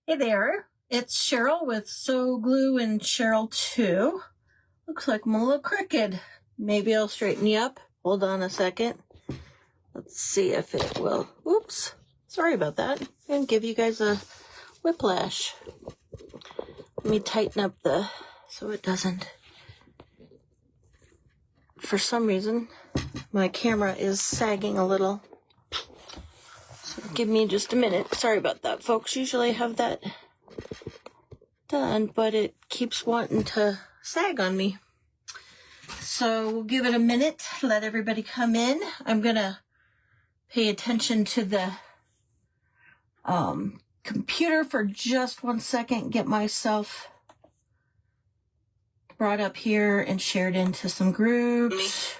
Hey there, it's Cheryl with Sew Glue and Cheryl 2. Looks like I'm a little crooked. Maybe I'll straighten you up. Hold on a second. Let's see if it will. Oops, sorry about that. And give you guys a whiplash. Let me tighten up so it doesn't. For some reason, my camera is sagging a little. So give me just a minute. Sorry about that, folks. Usually I have that done, but it keeps wanting to sag on me. So we'll give it a minute, let everybody come in. I'm gonna pay attention to the computer for just 1 second, get myself brought up here and shared into some groups.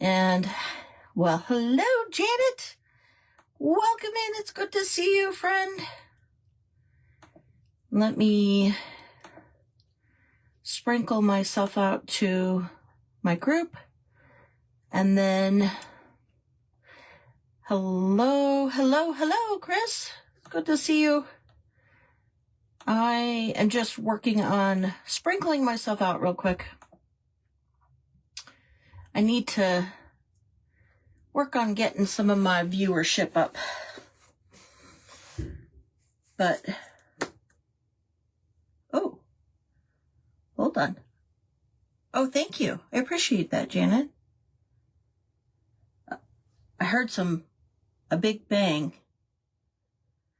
And, well, hello, Janet. Welcome in. It's good to see you, friend. Let me sprinkle myself out to my group. And then, hello, Chris. Good to see you. I am just working on sprinkling myself out real quick. I need to work on getting some of my viewership up. But, oh, hold on. Oh, thank you. I appreciate that, Janet. I heard a big bang.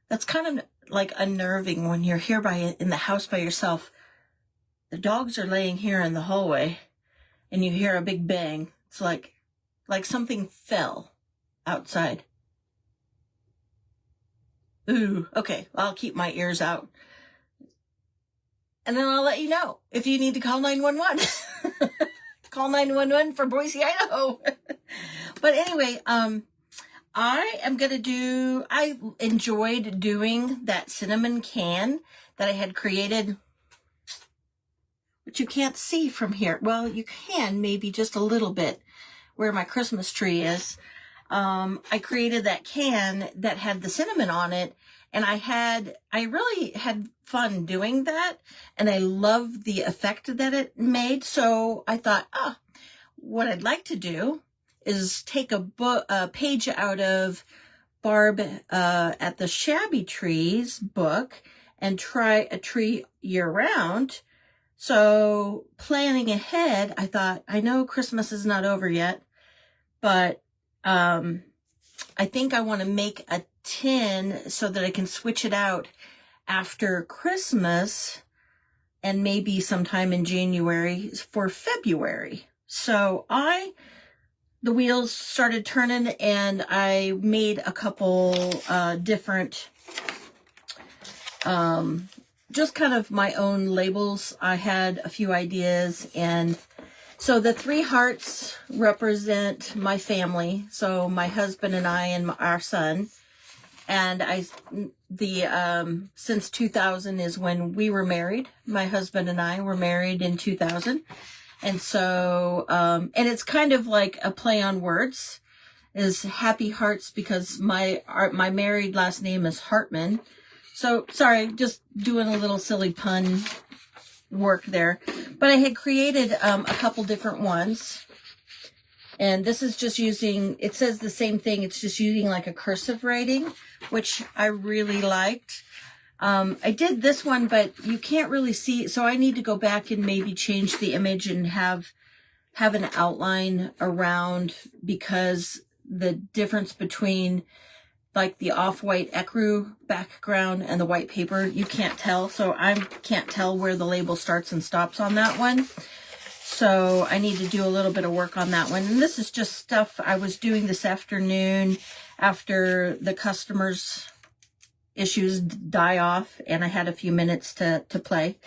That's kind of like unnerving when you're here in the house by yourself. The dogs are laying here in the hallway and you hear a big bang. It's like something fell outside. Ooh, okay, I'll keep my ears out. And then I'll let you know if you need to call 911. Call 911 for Boise, Idaho. But anyway, I enjoyed doing that cinnamon can that I had created, which you can't see from here. Well, you can maybe just a little bit where my Christmas tree is. I created that can that had the cinnamon on it, and I really had fun doing that, and I loved the effect that it made. So I thought, what I'd like to do is take a page out of Barb at the Shabby Trees book and try a tree year-round. So planning ahead, I thought, I know Christmas is not over yet, but I think I want to make a tin so that I can switch it out after Christmas and maybe sometime in January for February. So the wheels started turning and I made a couple different, just kind of my own labels. I had a few ideas, and so the 3 hearts represent my family. So my husband and I and our son. And since 2000 is when we were married. My husband and I were married in 2000. And so, and it's kind of like a play on words, is Happy Hearts, because my married last name is Hartman. So, sorry, just doing a little silly pun work there. But I had created a couple different ones. And this is just using, it says the same thing, it's just using like a cursive writing, which I really liked. I did this one, but you can't really see, so I need to go back and maybe change the image and have an outline around, because the difference between like the off-white ecru background and the white paper, you can't tell. So I can't tell where the label starts and stops on that one. So I need to do a little bit of work on that one. And this is just stuff I was doing this afternoon after the customers' issues die off and I had a few minutes to play.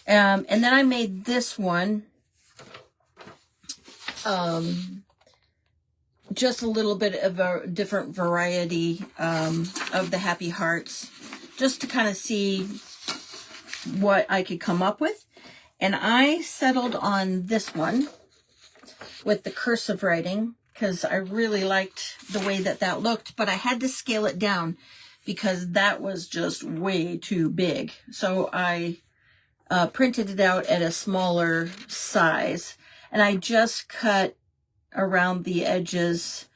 And then I made this one, just a little bit of a different variety of the Happy Hearts, just to kind of see what I could come up with. And I settled on this one with the cursive writing because I really liked the way that looked, but I had to scale it down because that was just way too big. So I printed it out at a smaller size, and I just cut around the edges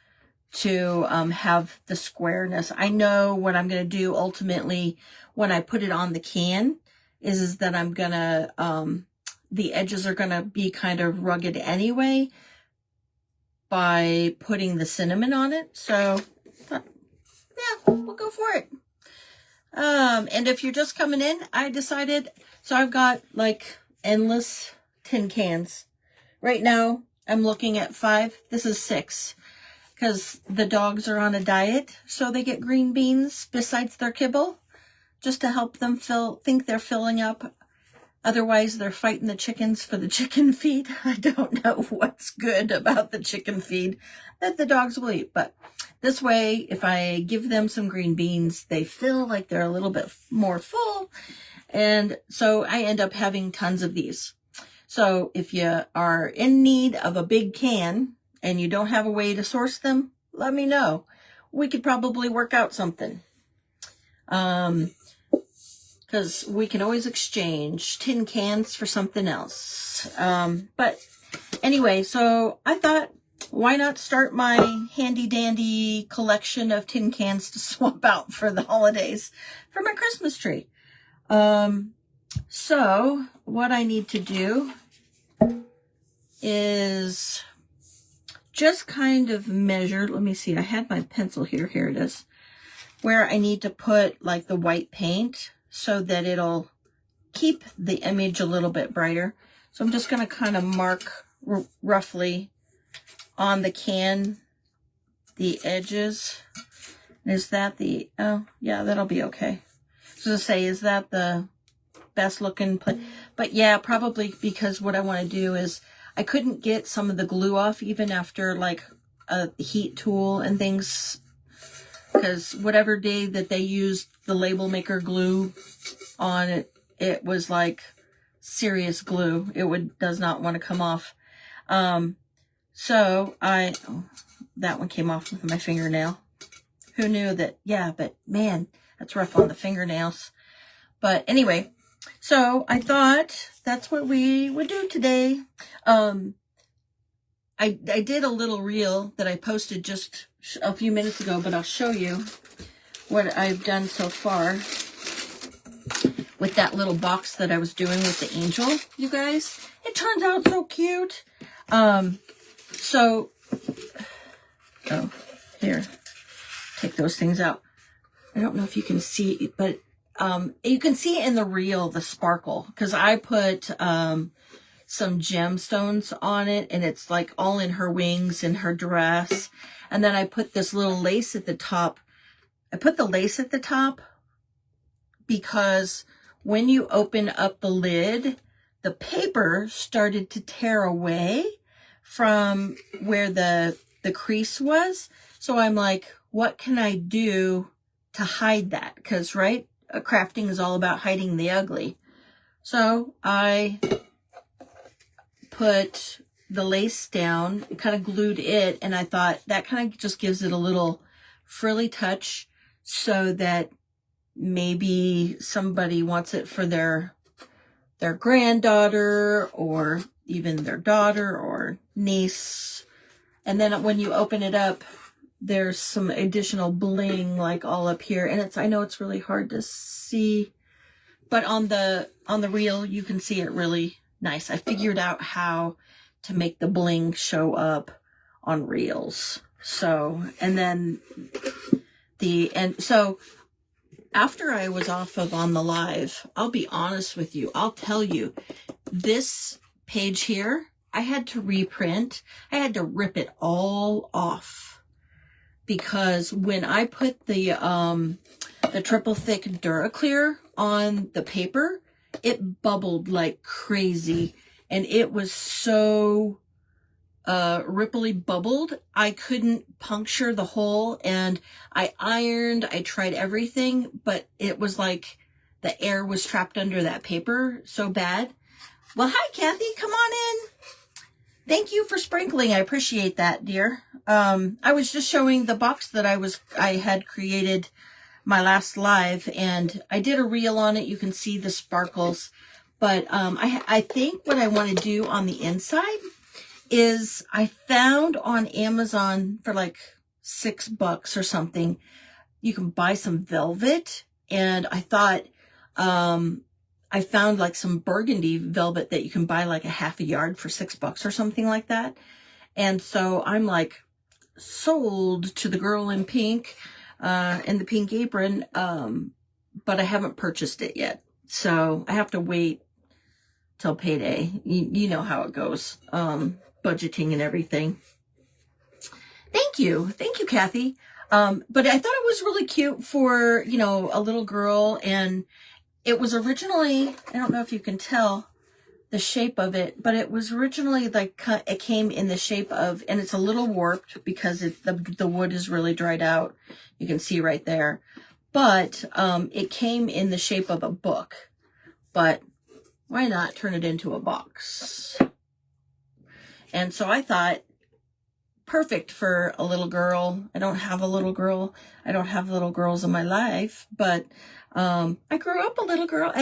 to have the squareness. I know what I'm going to do ultimately when I put it on the can is that I'm going to, the edges are going to be kind of rugged anyway by putting the cinnamon on it. So yeah, we'll go for it. And if you're just coming in, I decided, so I've got like endless tin cans. Right now, I'm looking at 5. This is 6 because the dogs are on a diet. So they get green beans besides their kibble just to help them think they're filling up. Otherwise, they're fighting the chickens for the chicken feed. I don't know what's good about the chicken feed that the dogs will eat. But this way, if I give them some green beans, they feel like they're a little bit more full. And so I end up having tons of these. So if you are in need of a big can and you don't have a way to source them, let me know. We could probably work out something. Because we can always exchange tin cans for something else. But anyway, so I thought, why not start my handy dandy collection of tin cans to swap out for the holidays for my Christmas tree. So what I need to do is just kind of measure. Let me see. I had my pencil here. Here it is. Where I need to put like the white paint so that it'll keep the image a little bit brighter. So I'm just going to kind of mark roughly on the can the edges. Is that the, oh yeah, that'll be okay. So to say, is that the best looking place? But yeah, probably, because what I want to do is I couldn't get some of the glue off even after like a heat tool and things, because whatever day that they used the label maker glue on it, it was like serious glue. It does not want to come off. So that one came off with my fingernail. Who knew that? Yeah, but man, that's rough on the fingernails. But anyway, so I thought that's what we would do today. I did a little reel that I posted just a few minutes ago, but I'll show you what I've done so far with that little box that I was doing with the angel, you guys. It turns out so cute. Here, take those things out. I don't know if you can see, but you can see in the reel the sparkle, because I put some gemstones on it, and it's like all in her wings and her dress. And then I put this little lace at the top. I put the lace at the top because when you open up the lid, the paper started to tear away from where the crease was. So I'm like, what can I do to hide that? Because, right, crafting is all about hiding the ugly. So I put the lace down, kind of glued it, and I thought that kind of just gives it a little frilly touch so that maybe somebody wants it for their granddaughter or even their daughter or niece. And then when you open it up, there's some additional bling like all up here, and I know it's really hard to see, but on the reel you can see it really nice. I figured out how to make the bling show up on reels. So, and then so after I was off of On the Live, I'll be honest with you, I'll tell you, this page here, I had to reprint. I had to rip it all off, because when I put the triple thick DuraClear on the paper, it bubbled like crazy, and it was so ripply bubbled, I couldn't puncture the hole, and I ironed, I tried everything, but it was like the air was trapped under that paper so bad. Well, hi, Kathy, come on in. Thank you for sprinkling. I appreciate that, dear. I was just showing the box that I had created my last live, and I did a reel on it. You can see the sparkles, but I think what I want to do on the inside is I found on Amazon for like $6 or something, you can buy some velvet, and I thought I found like some burgundy velvet that you can buy like a half a yard for $6 or something like that. And so I'm like sold to the girl in pink and the pink apron, but I haven't purchased it yet. So I have to wait till payday. You know how it goes, budgeting and everything. Thank you, Kathy. But I thought it was really cute for, you know, a little girl, and it was originally, I don't know if you can tell the shape of it, but it was originally like, it came in the shape of, and it's a little warped because the wood is really dried out. You can see right there. But it came in the shape of a book. But why not turn it into a box? And so I thought, perfect for a little girl. I don't have a little girl. I don't have little girls in my life, but I grew up a little girl,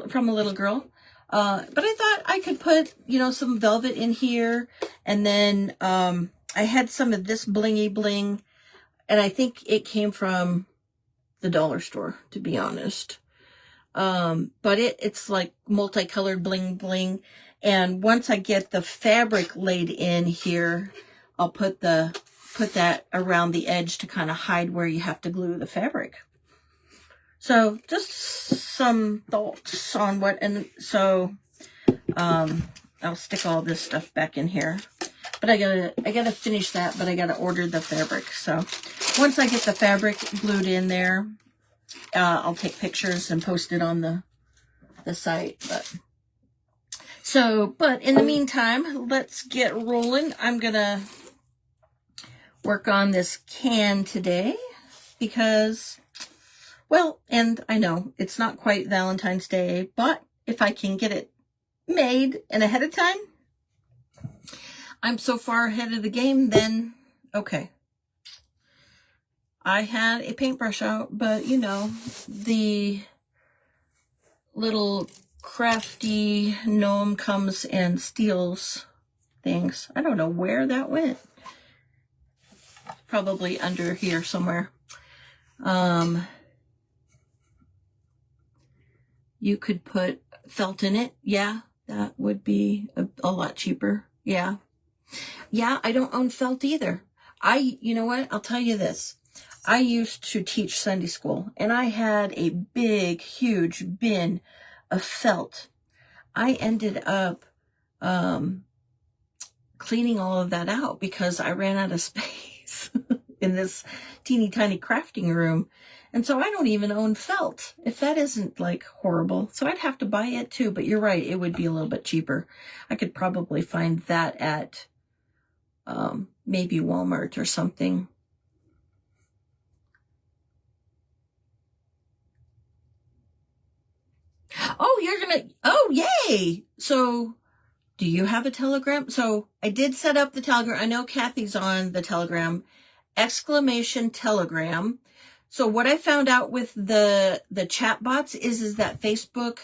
from a little girl. But I thought I could put, you know, some velvet in here. And then I had some of this blingy bling. And I think it came from the dollar store, to be honest. But it's like multicolored bling bling. And once I get the fabric laid in here, I'll put that around the edge to kind of hide where you have to glue the fabric. So just some thoughts on what, and so I'll stick all this stuff back in here. But I gotta finish that, but I gotta order the fabric. So once I get the fabric glued in there, I'll take pictures and post it on the site. But in the meantime, let's get rolling. I'm gonna work on this can today because, well, and I know it's not quite Valentine's Day, but if I can get it made and ahead of time, I'm so far ahead of the game, then okay. I had a paintbrush out, but you know, the little crafty gnome comes and steals things. I don't know where that went. Probably under here somewhere. You could put felt in it. Yeah, that would be a lot cheaper. Yeah. Yeah, I don't own felt either. You know what? I'll tell you this. I used to teach Sunday school, and I had a big, huge bin of felt. I ended up cleaning all of that out because I ran out of space in this teeny tiny crafting room. And so I don't even own felt, if that isn't like horrible. So I'd have to buy it too, but you're right, it would be a little bit cheaper. I could probably find that at maybe Walmart or something. Oh, yay! So do you have a Telegram? So I did set up the Telegram. I know Kathy's on the Telegram, !Telegram. So what I found out with the chat bots is that Facebook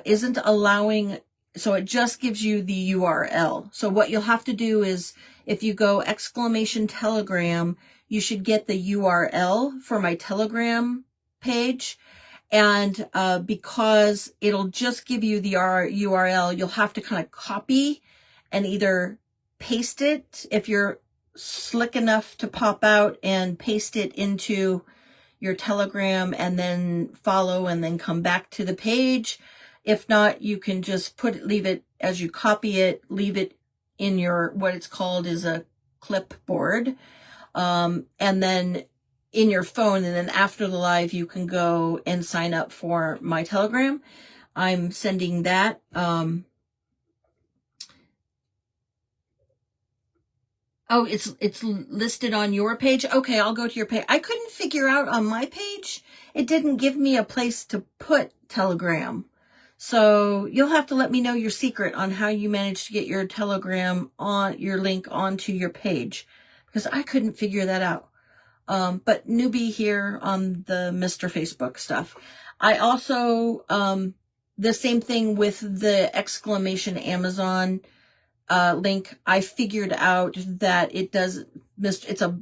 isn't allowing, so it just gives you the URL. So what you'll have to do is, if you go !Telegram, you should get the URL for my Telegram page. And because it'll just give you the URL, you'll have to kind of copy and either paste it if you're slick enough to pop out and paste it into your Telegram and then follow and then come back to the page. If not, you can just leave it as you copy it, leave it in your, what it's called is a clipboard. And then in your phone, and then after the live, you can go and sign up for my Telegram. I'm sending that. Oh, it's listed on your page? Okay, I'll go to your page. I couldn't figure out on my page. It didn't give me a place to put Telegram. So you'll have to let me know your secret on how you managed to get your Telegram on your link onto your page, because I couldn't figure that out. But newbie here on the Mr. Facebook stuff. I also, the same thing with the exclamation Amazon link. I figured out that it's a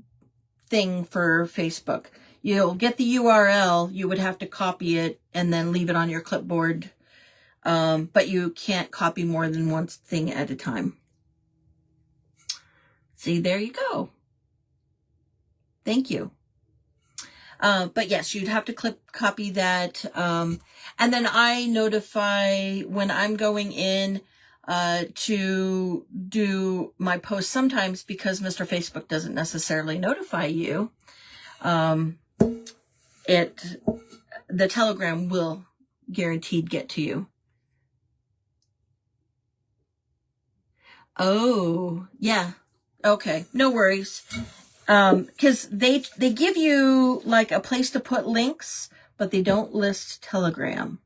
thing for Facebook. You'll get the URL, you would have to copy it and then leave it on your clipboard. But you can't copy more than one thing at a time. See, there you go. Thank you. But yes, you'd have to copy that. And then I notify when I'm going in to do my posts sometimes, because Mr. Facebook doesn't necessarily notify you. The Telegram will guaranteed get to you. Oh, yeah. Okay. No worries. Cause they give you like a place to put links, but they don't list Telegram.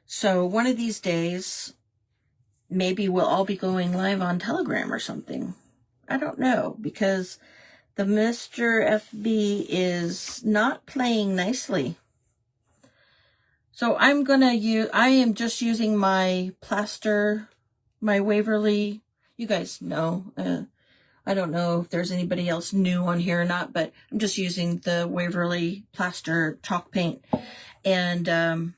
So one of these days, maybe we'll all be going live on Telegram or something. I don't know, because the Mr. FB is not playing nicely. So I am just using my plaster, my Waverly. You guys know, I don't know if there's anybody else new on here or not, but I'm just using the Waverly plaster chalk paint. And,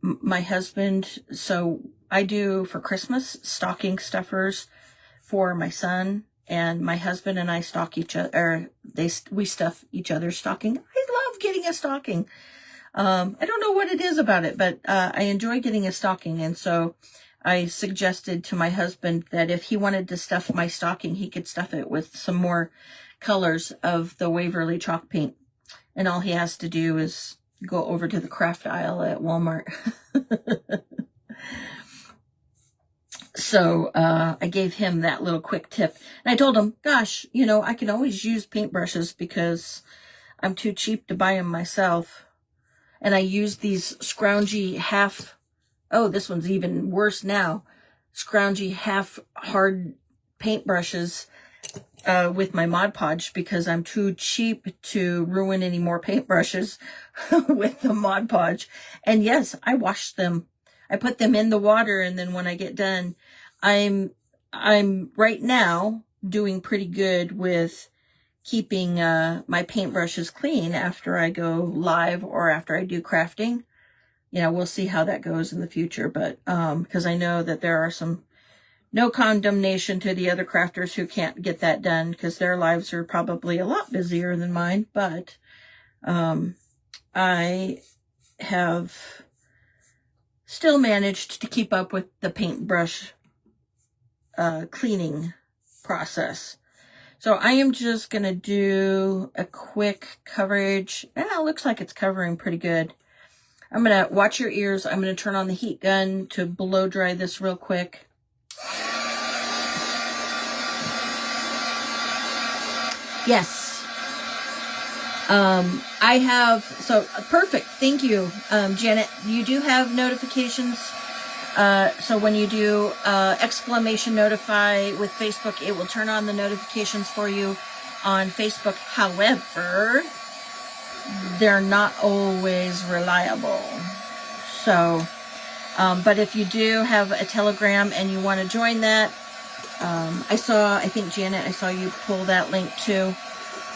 my husband, so I do for Christmas stocking stuffers for my son, and my husband and I stock each other, we stuff each other's stocking. I love getting a stocking. I don't know what it is about it, but I enjoy getting a stocking. And so I suggested to my husband that if he wanted to stuff my stocking, he could stuff it with some more colors of the Waverly chalk paint. And all he has to do is go over to the craft aisle at Walmart. So I gave him that little quick tip. And I told him, gosh, I can always use paintbrushes because I'm too cheap to buy them myself. And I use these scroungy this one's even worse now, scroungy half hard paintbrushes with my Mod Podge, because I'm too cheap to ruin any more paintbrushes with the Mod Podge. And yes, I washed them. I put them in the water, and then when I get done, I'm right now doing pretty good with keeping my paintbrushes clean after I go live or after I do crafting. We'll see how that goes in the future, but because I know that there are no condemnation to the other crafters who can't get that done, because their lives are probably a lot busier than mine. But I have still managed to keep up with the paintbrush cleaning process. So I am just going to do a quick coverage. It looks like it's covering pretty good. I'm going to watch your ears. I'm going to turn on the heat gun to blow dry this real quick. Yes. I have, so perfect. Thank you, Janet. You do have notifications. So when you do exclamation notify with Facebook, it will turn on the notifications for you on Facebook. However, they're not always reliable. So, but if you do have a Telegram and you want to join that, I think Janet, I saw you pull that link too.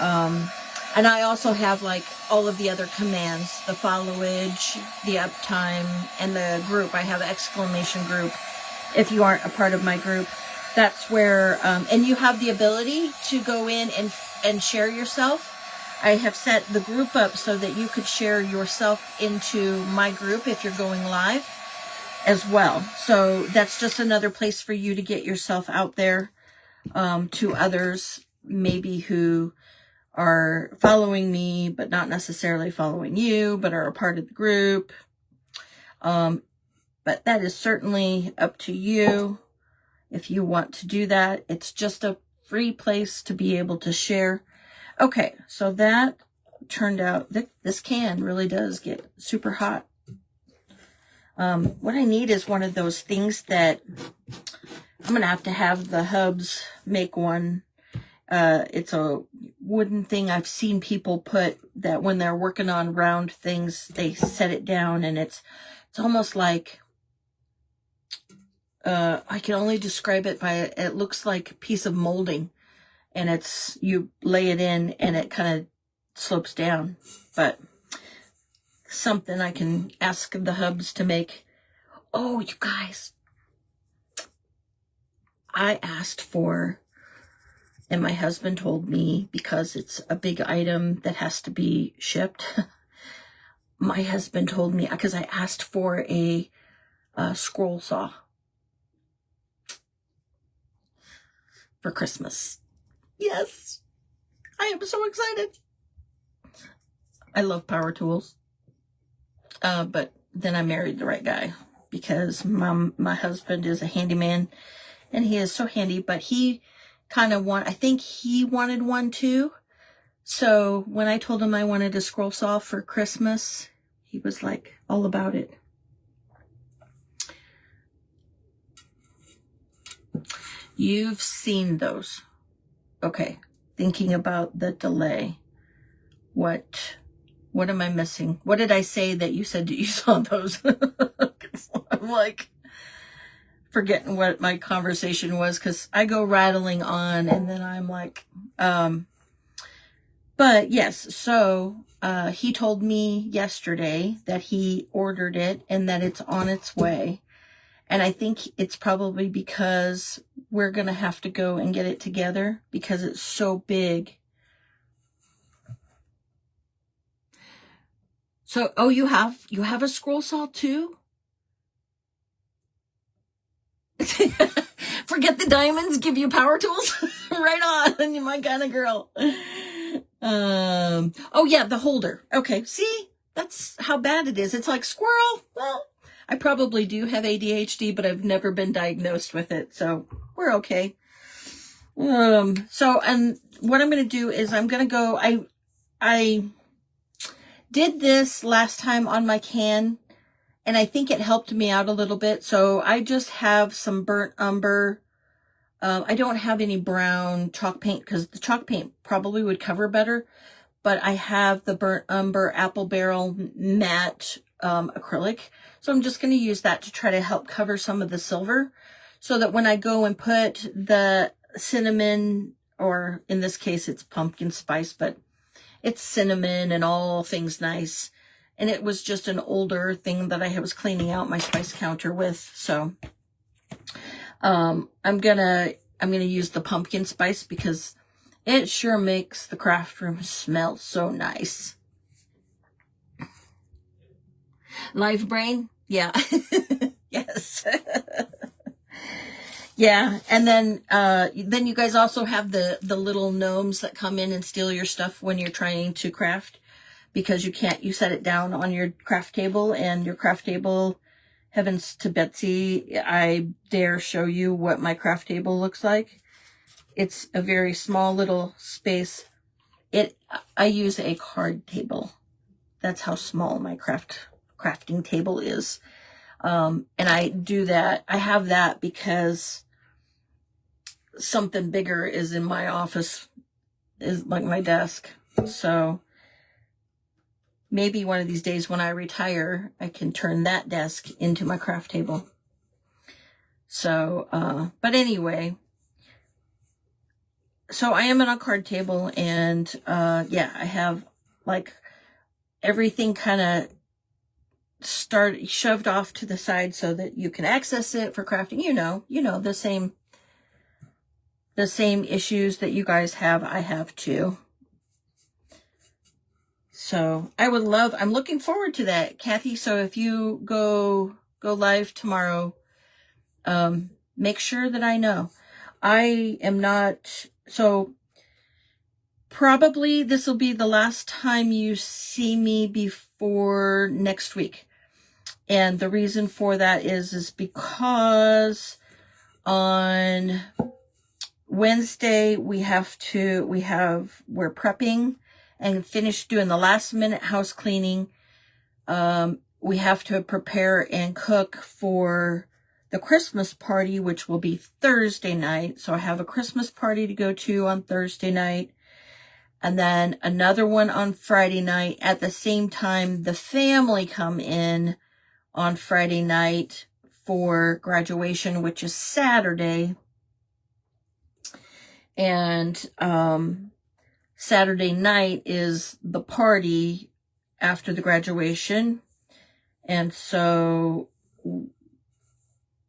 And I also have like all of the other commands, the followage, the uptime, and the group. I have an exclamation group. If you aren't a part of my group, that's where, and you have the ability to go in and share yourself. I have set the group up so that you could share yourself into my group if you're going live as well. So that's just another place for you to get yourself out there to others, maybe who are following me, but not necessarily following you, but are a part of the group. But that is certainly up to you if you want to do that. It's just a free place to be able to share. Okay, so that turned out, this can really does get super hot. What I need is one of those things that I'm going to have the Hubs make one. It's a wooden thing I've seen people put that when they're working on round things, they set it down, and it's almost like, I can only describe it by, it looks like a piece of molding, and you lay it in and it kind of slopes down, but something I can ask the Hubs to make. Oh, you guys, I asked for, and my husband told me, because it's a big item that has to be shipped, my husband told me, because I asked for a scroll saw for Christmas. Yes, I am so excited. I love power tools. But then I married the right guy, because my husband is a handyman, and he is so handy, but he kind of I think he wanted one too. So when I told him I wanted a scroll saw for Christmas, he was like all about it. You've seen those. Okay. Thinking about the delay. What am I missing? What did I say that you said that you saw those? I'm like forgetting what my conversation was, because I go rattling on, and then I'm like, but yes, so he told me yesterday that he ordered it and that it's on its way. And I think it's probably because we're going to have to go and get it together, because it's so big. So, oh, you have a scroll saw too? Forget the diamonds, give you power tools. Right on, you're my kind of girl. Oh yeah, the holder. Okay, see, that's how bad it is. It's like squirrel. Well, I probably do have ADHD, but I've never been diagnosed with it, so we're okay. So, and what I'm going to do is I'm going to go, I did this last time on my can, and I think it helped me out a little bit. So I just have some burnt umber. I don't have any brown chalk paint, because the chalk paint probably would cover better, but I have the burnt umber apple barrel matte acrylic. So I'm just going to use that to try to help cover some of the silver, so that when I go and put the cinnamon, or in this case it's pumpkin spice, but it's cinnamon and all things nice. And it was just an older thing that I was cleaning out my spice counter with. So I'm gonna use the pumpkin spice, because it sure makes the craft room smell so nice. Live brain? Yeah. Yes. Yeah. And then you guys also have the little gnomes that come in and steal your stuff when you're trying to craft, because you set it down on your craft table, and your craft table, heavens to Betsy, I dare show you what my craft table looks like. It's a very small little space. I use a card table. That's how small my crafting table is. And I do that. I have that because something bigger is in my office, is like my desk. So maybe one of these days when I retire, I can turn that desk into my craft table. So, but anyway, so I am on a card table, and yeah, I have like everything kind of shoved off to the side so that you can access it for crafting. You know, the same issues that you guys have, I have too. So I'm looking forward to that, Kathy. So if you go live tomorrow, make sure that I know. I am not, so probably this will be the last time you see me before next week. And the reason for that is because on Wednesday we're prepping and finish doing the last minute house cleaning. we have to prepare and cook for the Christmas party, which will be Thursday night. So I have a Christmas party to go to on Thursday night, and then another one on Friday night. At the same time, the family come in on Friday night for graduation, which is Saturday. And Saturday night is the party after the graduation. And so,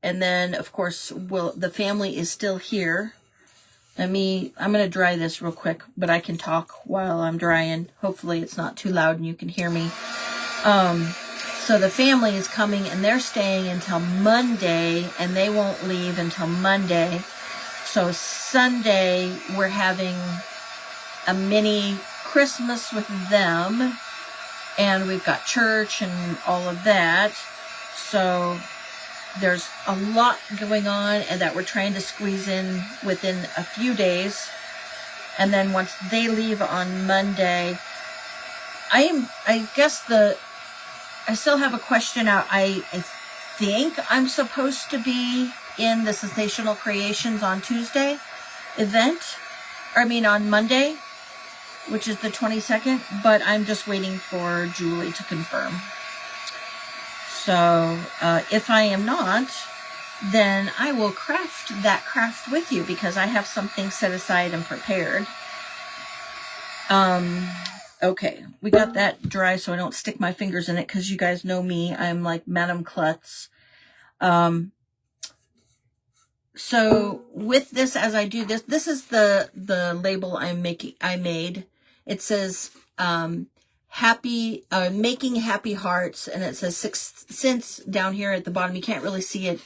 and then of course, the family is still here. I'm going to dry this real quick, but I can talk while I'm drying. Hopefully it's not too loud and you can hear me. So the family is coming and they're staying until Monday, and they won't leave until Monday. So Sunday, we're having a mini Christmas with them, and we've got church and all of that. So there's a lot going on, and that we're trying to squeeze in within a few days. And then once they leave on Monday, I still have a question out. I think I'm supposed to be in the Sensational Creations on Tuesday event. On Monday, which is the 22nd, but I'm just waiting for Julie to confirm. So if I am not, then I will craft that craft with you, because I have something set aside and prepared. Okay, we got that dry so I don't stick my fingers in it, because you guys know me. I'm like Madame Klutz. So with this, as I do this, this is the label I made. It says, making happy hearts. And it says 6 cents down here at the bottom. You can't really see it.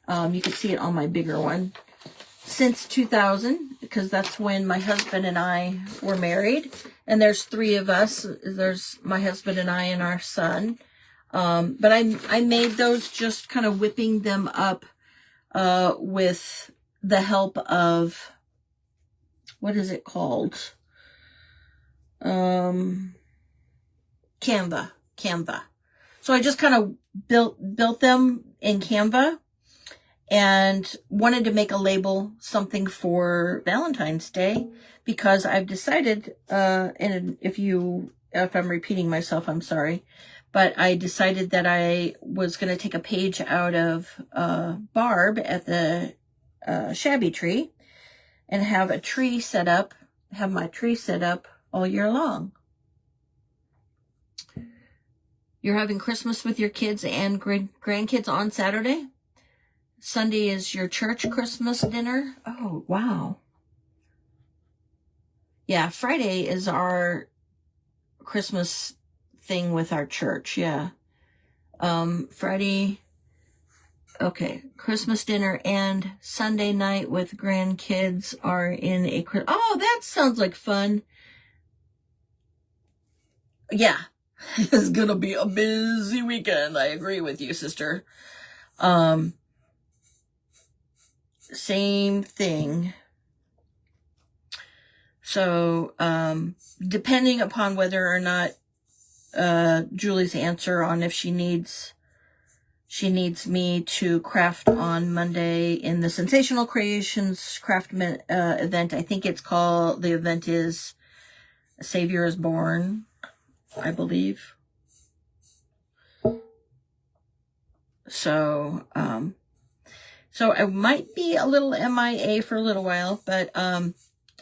You can see it on my bigger one. Since 2000, because that's when my husband and I were married. And there's 3 of us. There's my husband and I and our son. But I made those just kind of whipping them up with the help of, what is it called? Canva. So I just kind of built them in Canva, and wanted to make a label, something for Valentine's Day, because I've decided, and if I'm repeating myself, I'm sorry, but I decided that I was going to take a page out of Barb at the Shabby Tree, and have my tree set up all year long. You're having Christmas with your kids and grandkids on Saturday? Sunday is your church Christmas dinner? Oh, wow. Yeah, Friday is our Christmas thing with our church, yeah. Friday, okay, Christmas dinner and Sunday night with grandkids are in a... Oh, that sounds like fun. Yeah, it's gonna be a busy weekend. I agree with you, sister. Same thing. So, depending upon whether or not Julie's answer on if she needs me to craft on Monday in the Sensational Creations craft event. I think the event is A Savior is Born, I believe. So I might be a little MIA for a little while, but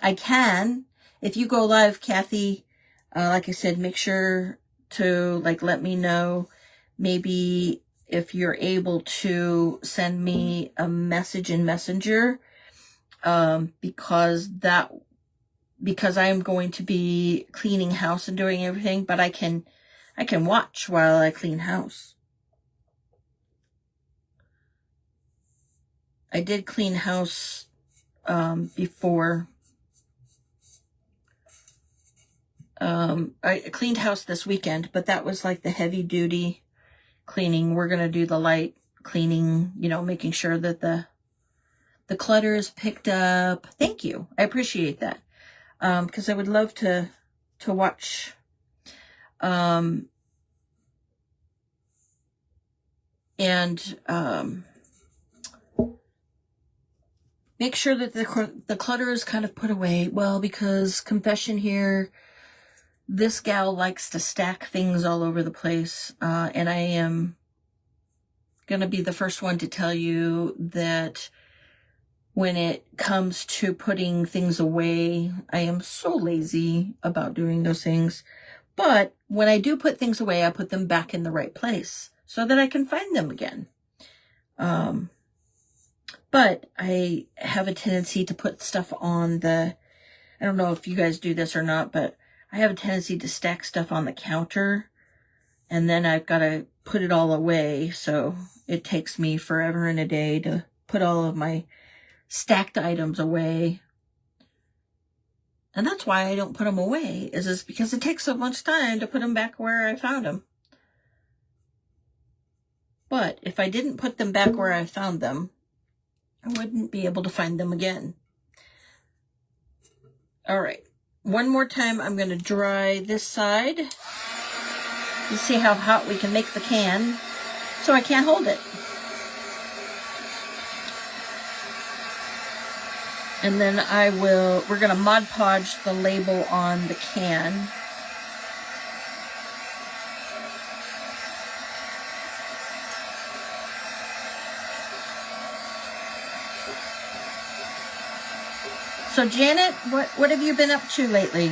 I can, if you go live, Kathy, like I said, make sure to let me know, maybe if you're able to send me a message in Messenger, because I am going to be cleaning house and doing everything, but I can watch while I clean house. I did clean house before. I cleaned house this weekend, but that was like the heavy duty cleaning. We're going to do the light cleaning, making sure that the clutter is picked up. Thank you. I appreciate that. Because I would love to watch And make sure that the clutter is kind of put away. Well, because confession here, this gal likes to stack things all over the place. And I am going to be the first one to tell you that when it comes to putting things away, I am so lazy about doing those things. But when I do put things away, I put them back in the right place so that I can find them again. But I have a tendency to put stuff on I don't know if you guys do this or not, but I have a tendency to stack stuff on the counter, and then I've got to put it all away. So it takes me forever and a day to put all of my stacked items away. And that's why I don't put them away, is because it takes so much time to put them back where I found them. But if I didn't put them back where I found them, I wouldn't be able to find them again. All right. One more time, I'm going to dry this side. You see how hot we can make the can, so I can't hold it. And then we're going to Mod Podge the label on the can. So Janet, what have you been up to lately?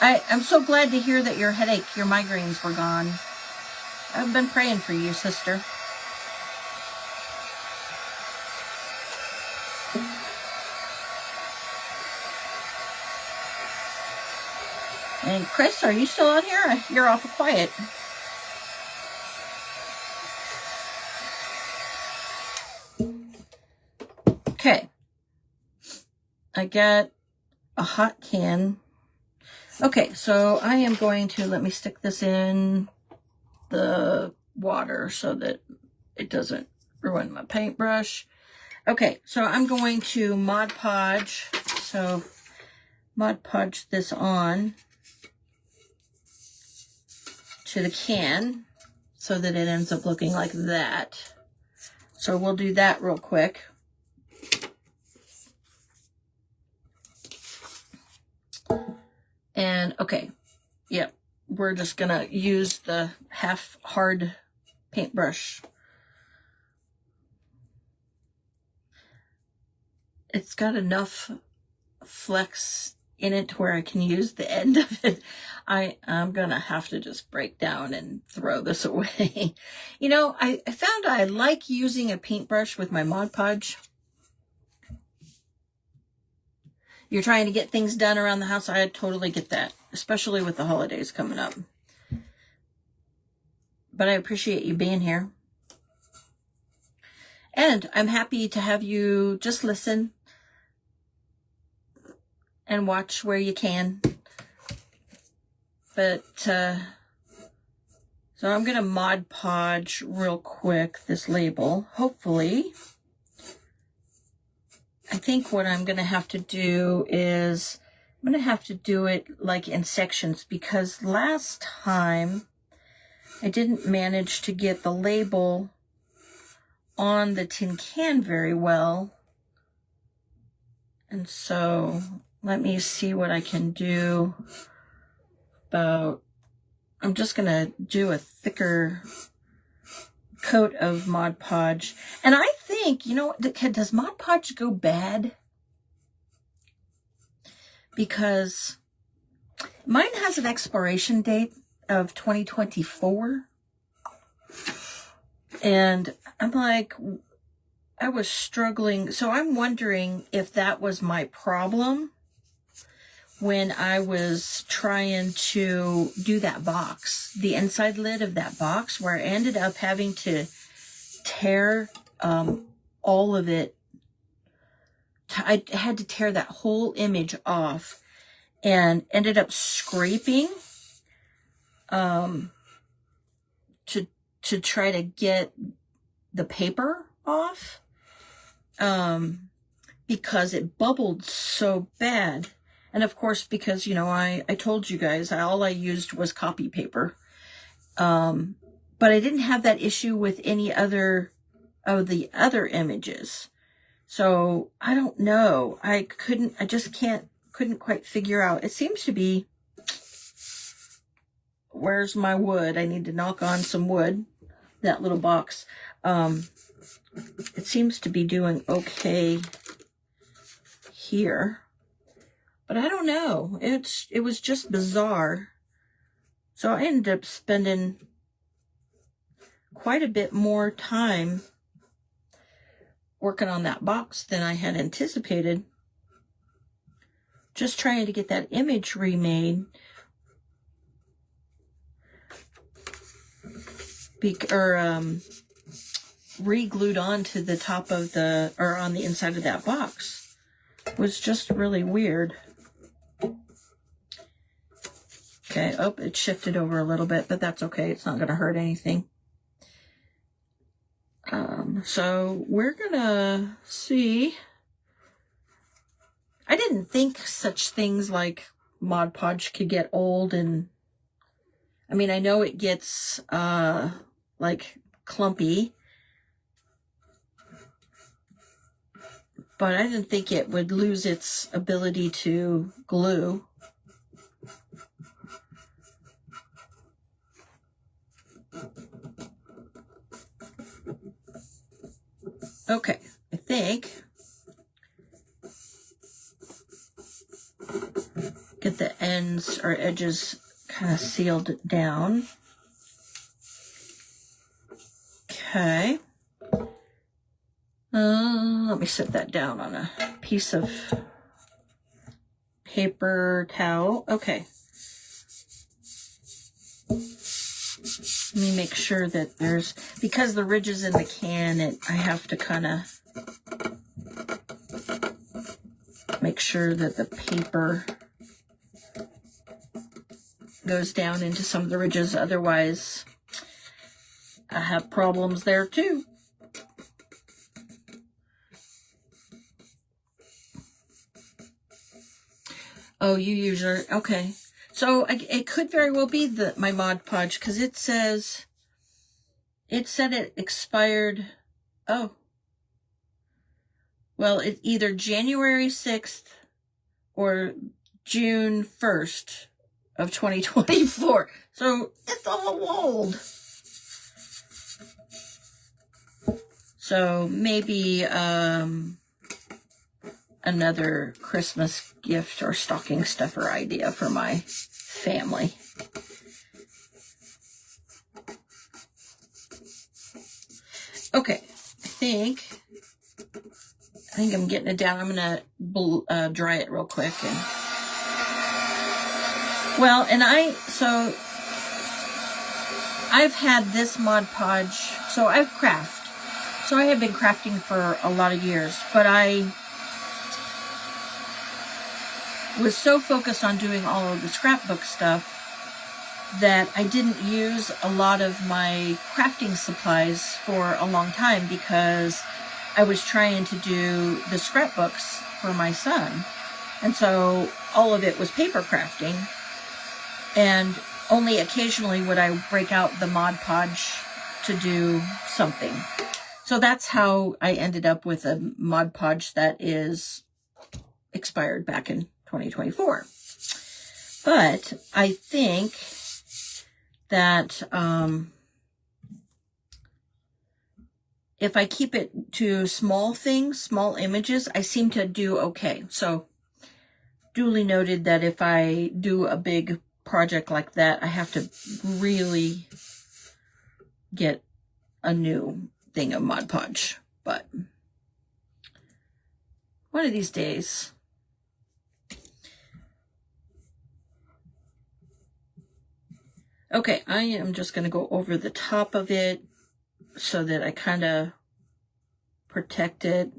I'm so glad to hear that your migraines were gone. I've been praying for you, sister. And Chris, are you still on here? You're awful quiet. Okay. I got a hot can. Okay, so I am going to, let me stick this in the water so that it doesn't ruin my paintbrush. Okay, so I'm going to Mod Podge. So Mod Podge this on to the can so that it ends up looking like that. So we'll do that real quick. And okay, yep, we're just gonna use the half hard paintbrush. It's got enough flex in it where I can use the end of it. I'm gonna have to just break down and throw this away. You know, I found I like using a paintbrush with my Mod Podge. You're trying to get things done around the house. I totally get that, especially with the holidays coming up. But I appreciate you being here. And I'm happy to have you just listen and watch where you can. But, so I'm going to Mod Podge real quick this label, hopefully. I think what I'm going to have to do is I'm going to have to do it like in sections, because last time I didn't manage to get the label on the tin can very well. And so let me see what I can do about, I'm just going to do a thicker coat of Mod Podge. And I think, you know, does Mod Podge go bad? Because mine has an expiration date of 2024. And I'm like, I was struggling. So I'm wondering if that was my problem when I was trying to do that box, the inside lid of that box, where I ended up having to tear all of it. I had to tear that whole image off and ended up scraping to try to get the paper off because it bubbled so bad. And of course, because, you know, I told you guys, all I used was copy paper. but I didn't have that issue with any other of the other images. So I don't know. I just couldn't quite figure out. It seems to be, where's my wood? I need to knock on some wood, that little box. It seems to be doing okay here, but I don't know. It was just bizarre. So I ended up spending quite a bit more time working on that box than I had anticipated. Just trying to get that image remade. Re-glued onto the top of on the inside of that box. It was just really weird. Okay, oh, it shifted over a little bit, but that's okay. It's not going to hurt anything. So we're gonna see. I didn't think such things like Mod Podge could get old, and I mean, I know it gets like clumpy, but I didn't think it would lose its ability to glue. Okay, I think get the ends or edges kind of sealed down. Okay. Let me set that down on a piece of paper towel. Okay. Let me make sure that because the ridges in the can, I have to kind of make sure that the paper goes down into some of the ridges. Otherwise, I have problems there too. Oh, you use your, okay. So it could very well be my Mod Podge, because it said it expired. Oh. Well, it's either January 6th or June 1st of 2024. So it's all old. So maybe another Christmas gift or stocking stuffer idea for my family. Okay, I think I'm getting it down. I'm gonna dry it real quick. I've had this Mod Podge. So I have been crafting for a lot of years, but I was so focused on doing all of the scrapbook stuff that I didn't use a lot of my crafting supplies for a long time, because I was trying to do the scrapbooks for my son. And so all of it was paper crafting, and only occasionally would I break out the Mod Podge to do something. So that's how I ended up with a Mod Podge that is expired back in 2024. But I think that if I keep it to small things, small images, I seem to do okay. So duly noted that if I do a big project like that, I have to really get a new thing of Mod Podge. But one of these days. Okay, I am just going to go over the top of it so that I kind of protect it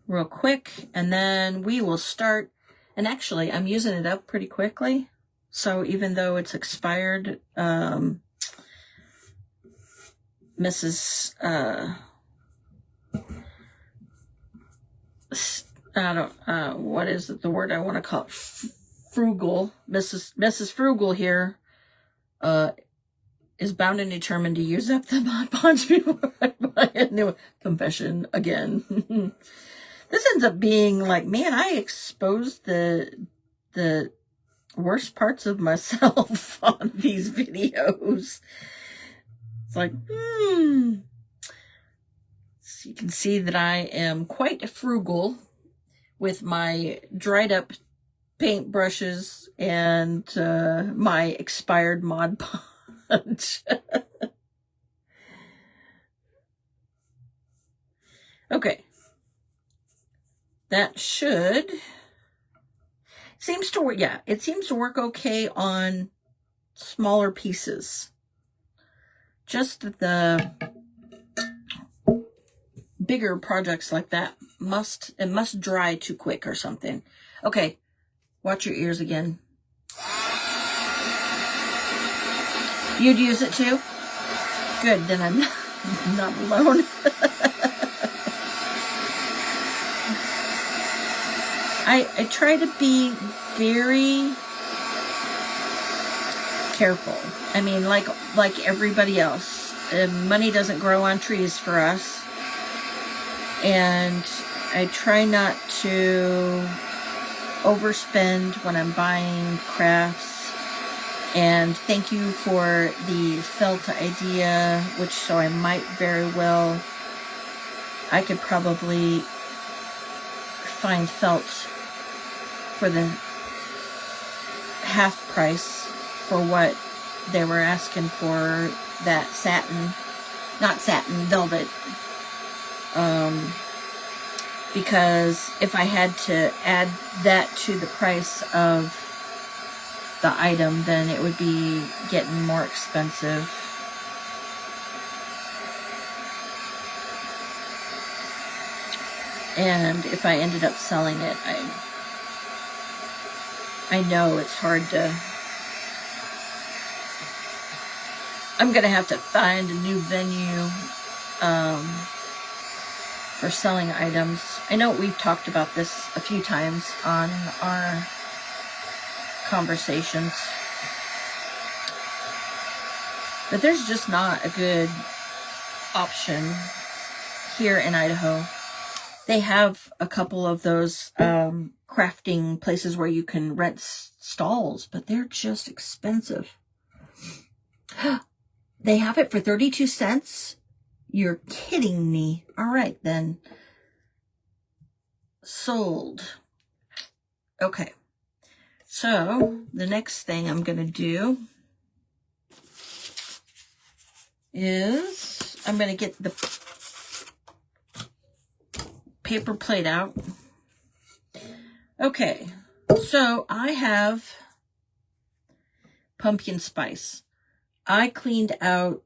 real quick, and then we will start. And actually, I'm using it up pretty quickly, so even though it's expired, Mrs. What is the word I want to call it? Frugal, Mrs. Frugal here, is bound and determined to use up the Mod Podge before I buy a new confession again. This ends up being like, man, I exposed the worst parts of myself on these videos. It's like, So you can see that I am quite frugal with my dried up paint brushes and my expired Mod Podge. Okay. That seems to work. Yeah, it seems to work okay on smaller pieces. Just the bigger projects like that must dry too quick or something. Okay, watch your ears again. You'd use it too? Good, then I'm not alone. I try to be very careful. I mean, like everybody else, money doesn't grow on trees for us. And I try not to overspend when I'm buying crafts. And thank you for the felt idea, so I might very well, I could probably find felt for the half price for what they were asking for that velvet. Because if I had to add that to the price of the item, then it would be getting more expensive. And if I ended up selling it, I know it's hard to... I'm going to have to find a new venue for selling items. I know we've talked about this a few times on our conversations. But there's just not a good option here in Idaho. They have a couple of those crafting places where you can rent stalls, but they're just expensive. They have it for 32 cents? You're kidding me. All right, then. Sold. Okay. So, the next thing I'm going to do is I'm going to get the paper plate out. Okay. So, I have pumpkin spice. I cleaned out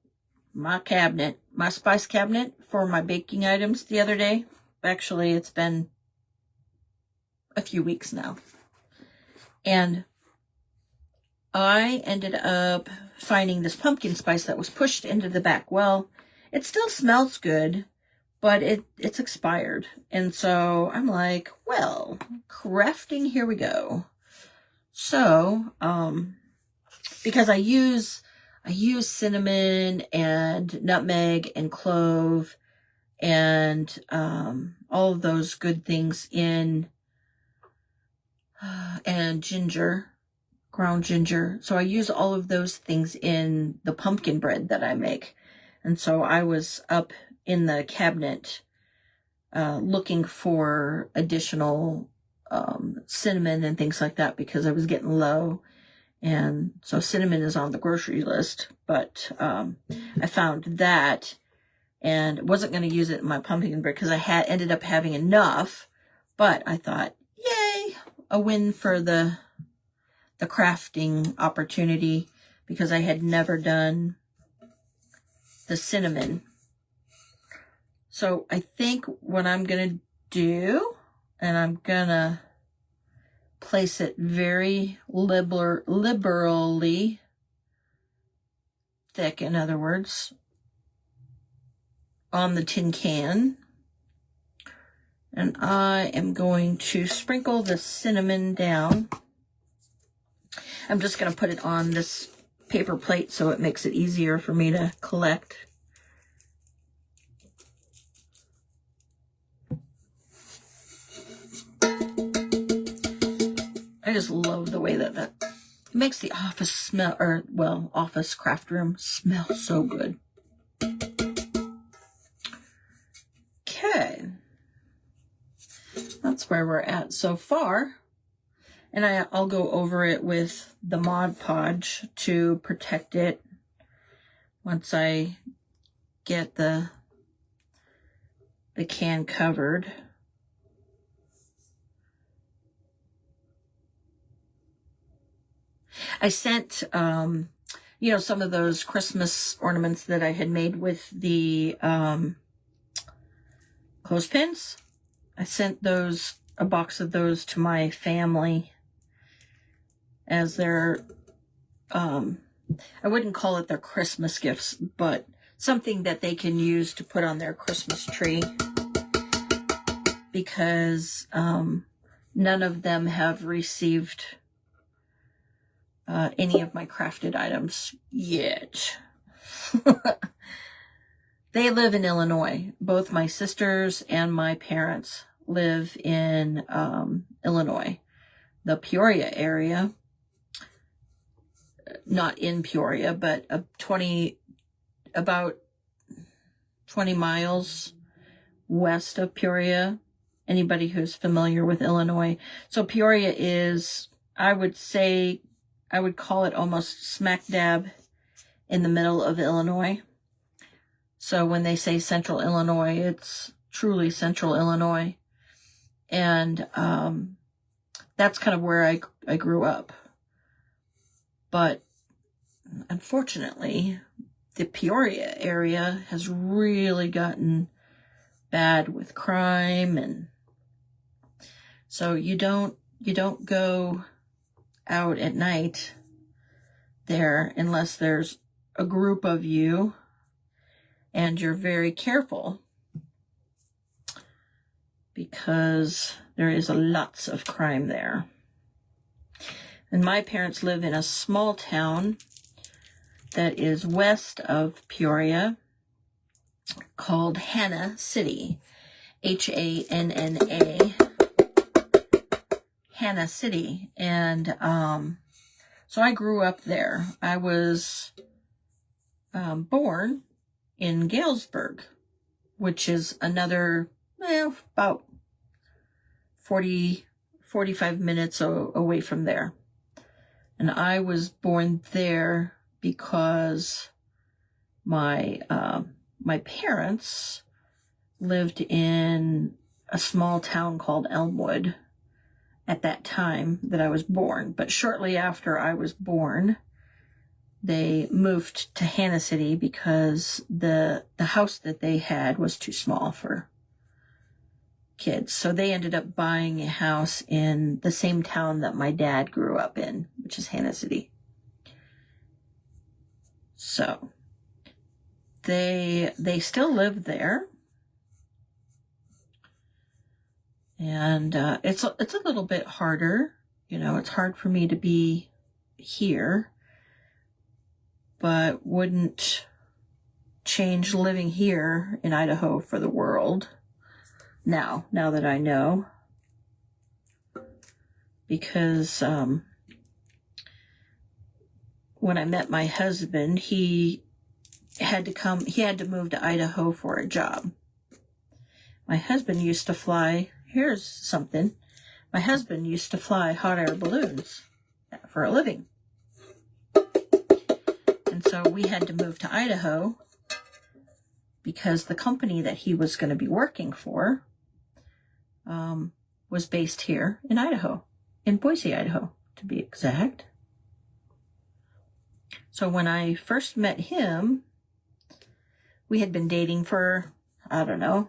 my cabinet, my spice cabinet for my baking items the other day. Actually, it's been a few weeks now. And I ended up finding this pumpkin spice that was pushed into the back well. It still smells good, but it's expired. And so I'm like, well, crafting, here we go. So, because I use cinnamon and nutmeg and clove and all of those good things in, and ginger, ground ginger. So I use all of those things in the pumpkin bread that I make. And so I was up in the cabinet looking for additional cinnamon and things like that because I was getting low. And so cinnamon is on the grocery list, but I found that and wasn't going to use it in my pumpkin bread because I ended up having enough. But I thought, yay, a win for the crafting opportunity because I had never done the cinnamon. So I think what I'm going to do, and I'm going to place it very liberally thick, in other words, on the tin can. And I am going to sprinkle the cinnamon down. I'm just going to put it on this paper plate, so it makes it easier for me to collect. I just love the way that it makes the office smell, or, well, office craft room smell so good. Okay. That's where we're at so far. And I'll go over it with the Mod Podge to protect it once I get the can covered. I sent, you know, some of those Christmas ornaments that I had made with the clothespins. I sent those, a box of those, to my family as their, I wouldn't call it their Christmas gifts, but something that they can use to put on their Christmas tree, because none of them have received any of my crafted items yet. They live in Illinois. Both my sisters and my parents live in Illinois, the Peoria area. Not in Peoria, but about 20 miles west of Peoria. Anybody who's familiar with Illinois. So Peoria is, I would say, I would call it almost smack dab in the middle of Illinois. So when they say central Illinois, it's truly central Illinois. And that's kind of where I grew up. But unfortunately, the Peoria area has really gotten bad with crime, and so you don't go out at night there unless there's a group of you and you're very careful, because there is lots of crime there. And my parents live in a small town that is west of Peoria called Hanna City. Hanna. Hanna City. And so I grew up there. I was born in Galesburg, which is another, about 45 minutes away from there. And I was born there because my parents lived in a small town called Elmwood at that time that I was born. But shortly after I was born, they moved to Hanna City because the house that they had was too small for kids. So they ended up buying a house in the same town that my dad grew up in, which is Hanna City. So they still live there. And it's a little bit harder. You know, it's hard for me to be here, but wouldn't change living here in Idaho for the world. Now that I know, because when I met my husband, he had to move to Idaho for a job. My husband used to fly, here's something, my husband used to fly hot air balloons for a living. And so we had to move to Idaho because the company that he was going to be working for was based here in Idaho, in Boise, Idaho, to be exact. So when I first met him, we had been dating for, I don't know,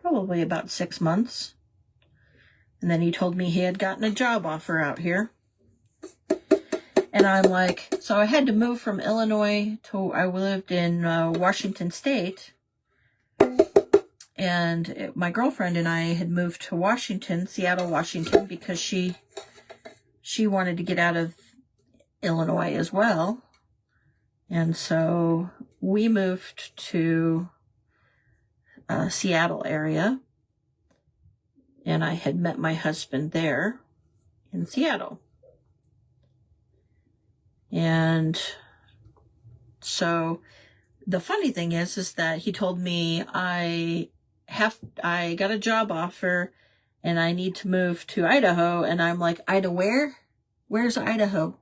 probably about 6 months. And then he told me he had gotten a job offer out here. And I'm like, so I had to move from Illinois to, I lived in Washington State. And my girlfriend and I had moved to Washington, Seattle, Washington, because she wanted to get out of Illinois as well. And so we moved to Seattle area, and I had met my husband there in Seattle. And so the funny thing is that he told me I got a job offer and I need to move to Idaho. And I'm like, Idaho where? Where's Idaho?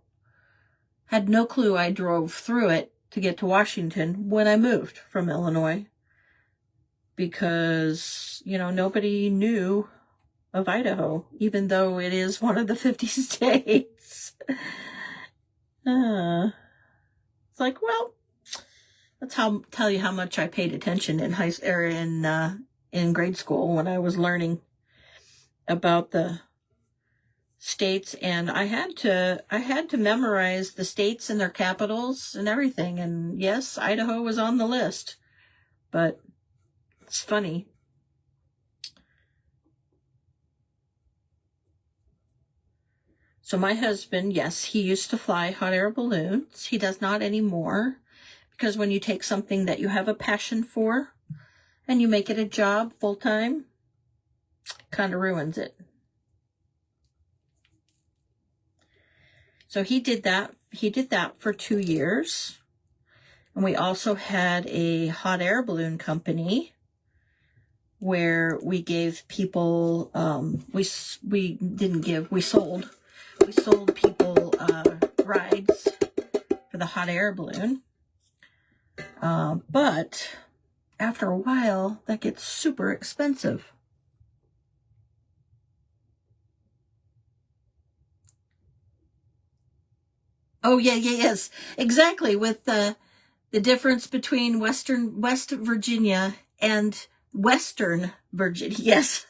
Had no clue. I drove through it to get to Washington when I moved from Illinois, because, nobody knew of Idaho, even though it is one of the 50 states. It's like, well, that's tell you how much I paid attention in grade school when I was learning about the states, and I had to memorize the states and their capitals and everything. And yes, Idaho was on the list, but it's funny. So my husband, yes, he used to fly hot air balloons. He does not anymore, because when you take something that you have a passion for and you make it a job full time, it kind of ruins it. So he did that. He did that for 2 years. And we also had a hot air balloon company where we gave people, we sold people rides for the hot air balloon. But after a while, that gets super expensive. Oh, yes, exactly. With the difference between West Virginia and Western Virginia. Yes,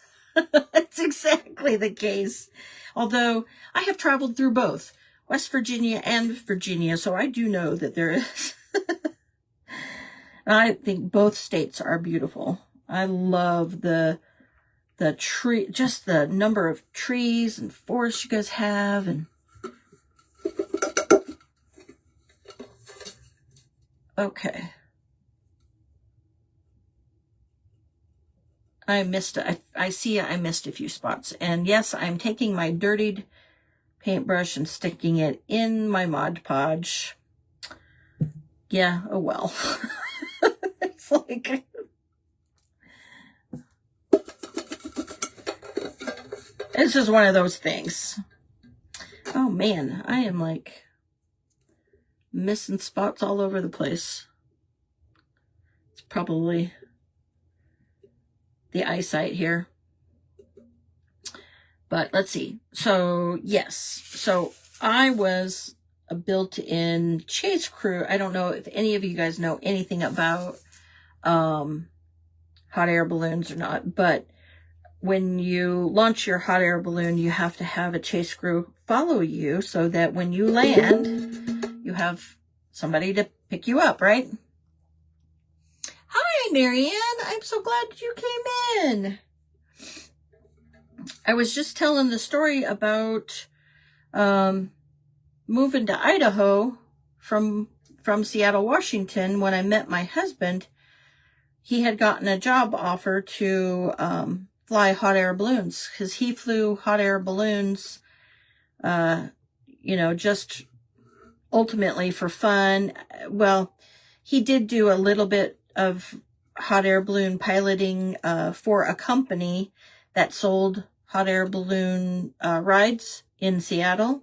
that's exactly the case. Although I have traveled through both West Virginia and Virginia, so I do know that there is. I think both states are beautiful. I love the tree, just the number of trees and forests you guys have, and okay. I missed a few spots. And yes, I'm taking my dirtied paintbrush and sticking it in my Mod Podge. Yeah, oh well. It's like, it's just one of those things. Oh man, I am like missing spots all over the place. It's probably the eyesight here. But let's see. So yes, so I was a built-in chase crew. I don't know if any of you guys know anything about hot air balloons or not, but when you launch your hot air balloon, you have to have a chase crew follow you so that when you land, you have somebody to pick you up, right? Hi, Marianne. I'm so glad you came in. I was just telling the story about moving to Idaho from Seattle, Washington. When I met my husband, he had gotten a job offer to fly hot air balloons, because he flew hot air balloons, just ultimately for fun. Well, he did do a little bit of hot air balloon piloting for a company that sold hot air balloon rides in Seattle.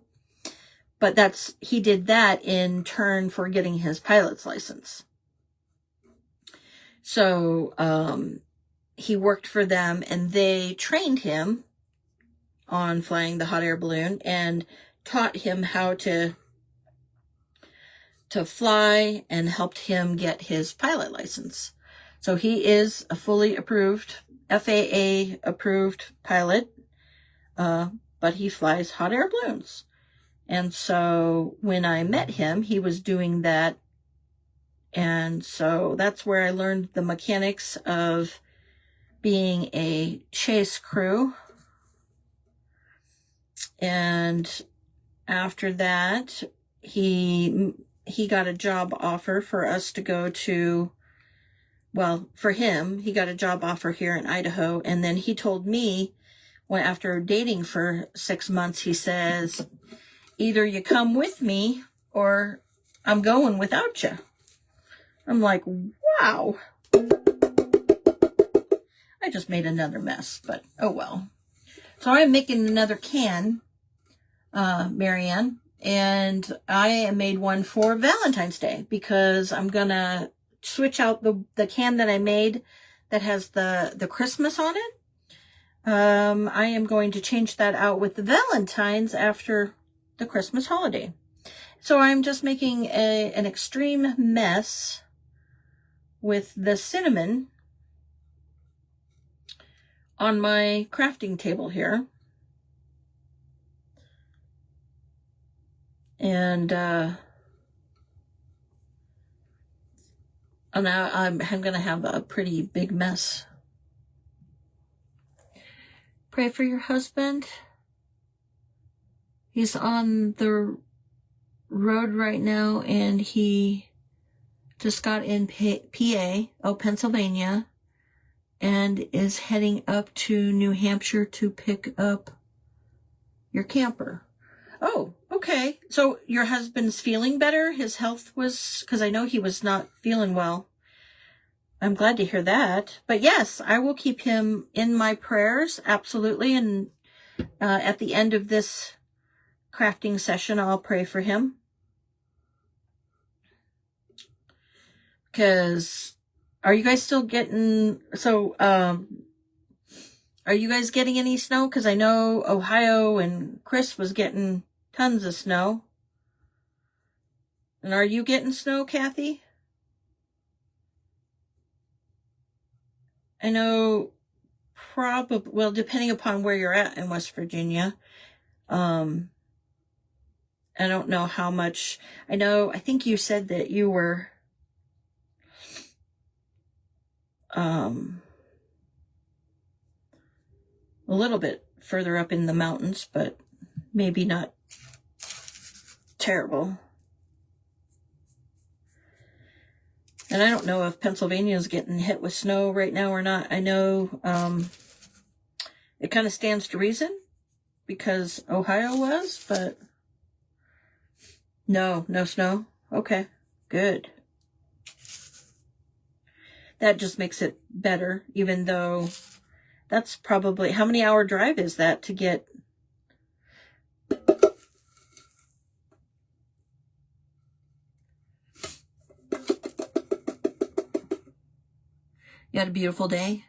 But he did that in turn for getting his pilot's license. So he worked for them, and they trained him on flying the hot air balloon and taught him how to fly and helped him get his pilot license. So he is a fully approved, FAA approved pilot, but he flies hot air balloons. And so when I met him, he was doing that. And so that's where I learned the mechanics of being a chase crew. And after that, he got a job offer for us to go to, well, for him, he got a job offer here in Idaho. And then he told me, when after dating for 6 months, he says, either you come with me or I'm going without you. I'm like, wow. I just made another mess, but oh well. So I'm making another can, Marianne, and I made one for Valentine's Day because I'm gonna switch out the can that I made that has the Christmas on it. I am going to change that out with the Valentine's after the Christmas holiday. So I'm just making an extreme mess with the cinnamon on my crafting table here. And now I'm going to have a pretty big mess. Pray for your husband. He's on the road right now, and he just got in PA, Pennsylvania, and is heading up to New Hampshire to pick up your camper. Oh, okay. So your husband's feeling better? His health was, because I know he was not feeling well. I'm glad to hear that. But yes, I will keep him in my prayers, absolutely. And at the end of this crafting session, I'll pray for him. Because are you guys still getting, are you guys getting any snow? Because I know Ohio and Chris was getting tons of snow. And are you getting snow, Kathy? I know probably, well, depending upon where you're at in West Virginia. I don't know how much. I think you said that you were a little bit further up in the mountains, but maybe not terrible. And I don't know if Pennsylvania is getting hit with snow right now or not. I know it kind of stands to reason because Ohio was, but no snow. Okay, good. That just makes it better, even though that's probably, how many hour drive is that to get? You had a beautiful day?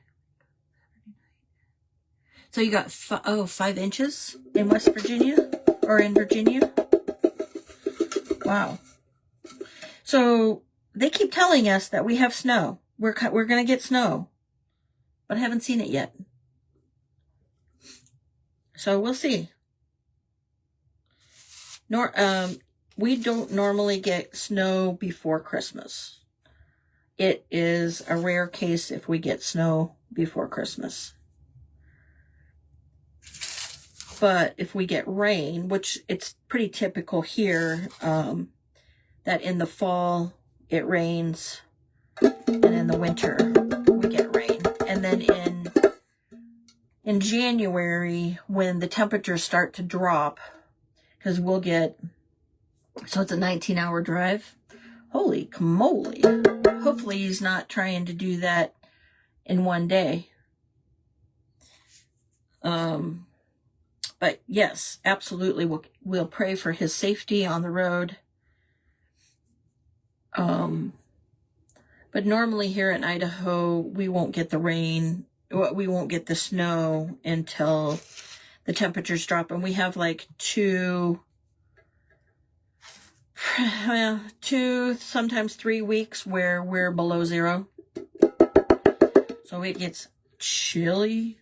So you got 5 inches in West Virginia or in Virginia? Wow. So they keep telling us that we have snow. We're going to get snow, but I haven't seen it yet. So we'll see. We don't normally get snow before Christmas. It is a rare case if we get snow before Christmas. But if we get rain, which it's pretty typical here, that in the fall it rains, and in the winter we get rain. And then in January, when the temperatures start to drop, because we'll get, so it's a 19-hour drive. Holy moly. Hopefully he's not trying to do that in one day. But yes, absolutely, we'll pray for his safety on the road. But normally here in Idaho, we won't get the rain, we won't get the snow until the temperatures drop, and we have like two, sometimes 3 weeks where we're below zero. So it gets chilly.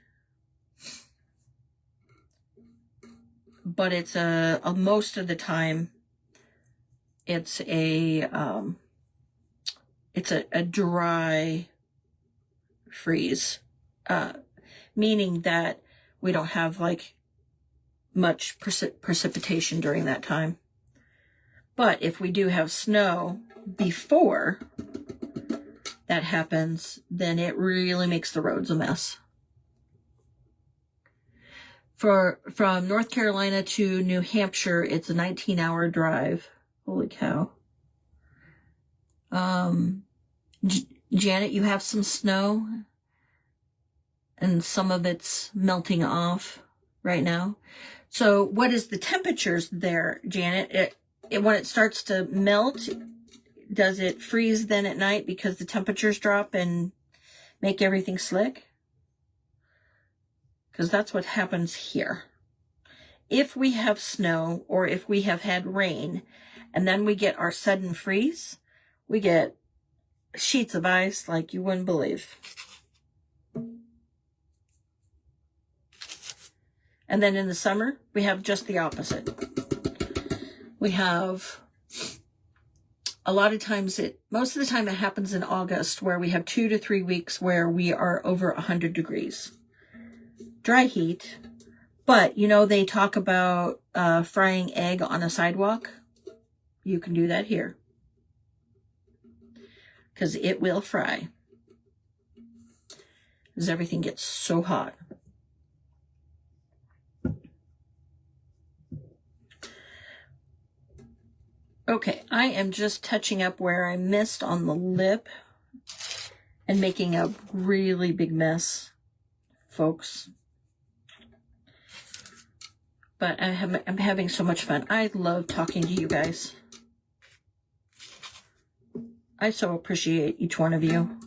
But it's most of the time it's a dry freeze, meaning that we don't have like much precipitation during that time. But if we do have snow before that happens, then it really makes the roads a mess. From North Carolina to New Hampshire, it's a 19-hour drive. Holy cow. Janet, you have some snow, and some of it's melting off right now. So what is the temperatures there, Janet? When it starts to melt, does it freeze then at night because the temperatures drop and make everything slick? Because that's what happens here. If we have snow or if we have had rain and then we get our sudden freeze, we get sheets of ice like you wouldn't believe. And then in the summer, we have just the opposite. We have a lot of times, most of the time it happens in August, where we have 2 to 3 weeks where we are over 100 degrees. Dry heat. But, you know, they talk about frying egg on a sidewalk. You can do that here, because it will fry, because everything gets so hot. Okay, I am just touching up where I missed on the lip and making a really big mess, folks. But I'm having so much fun. I love talking to you guys. I so appreciate each one of you.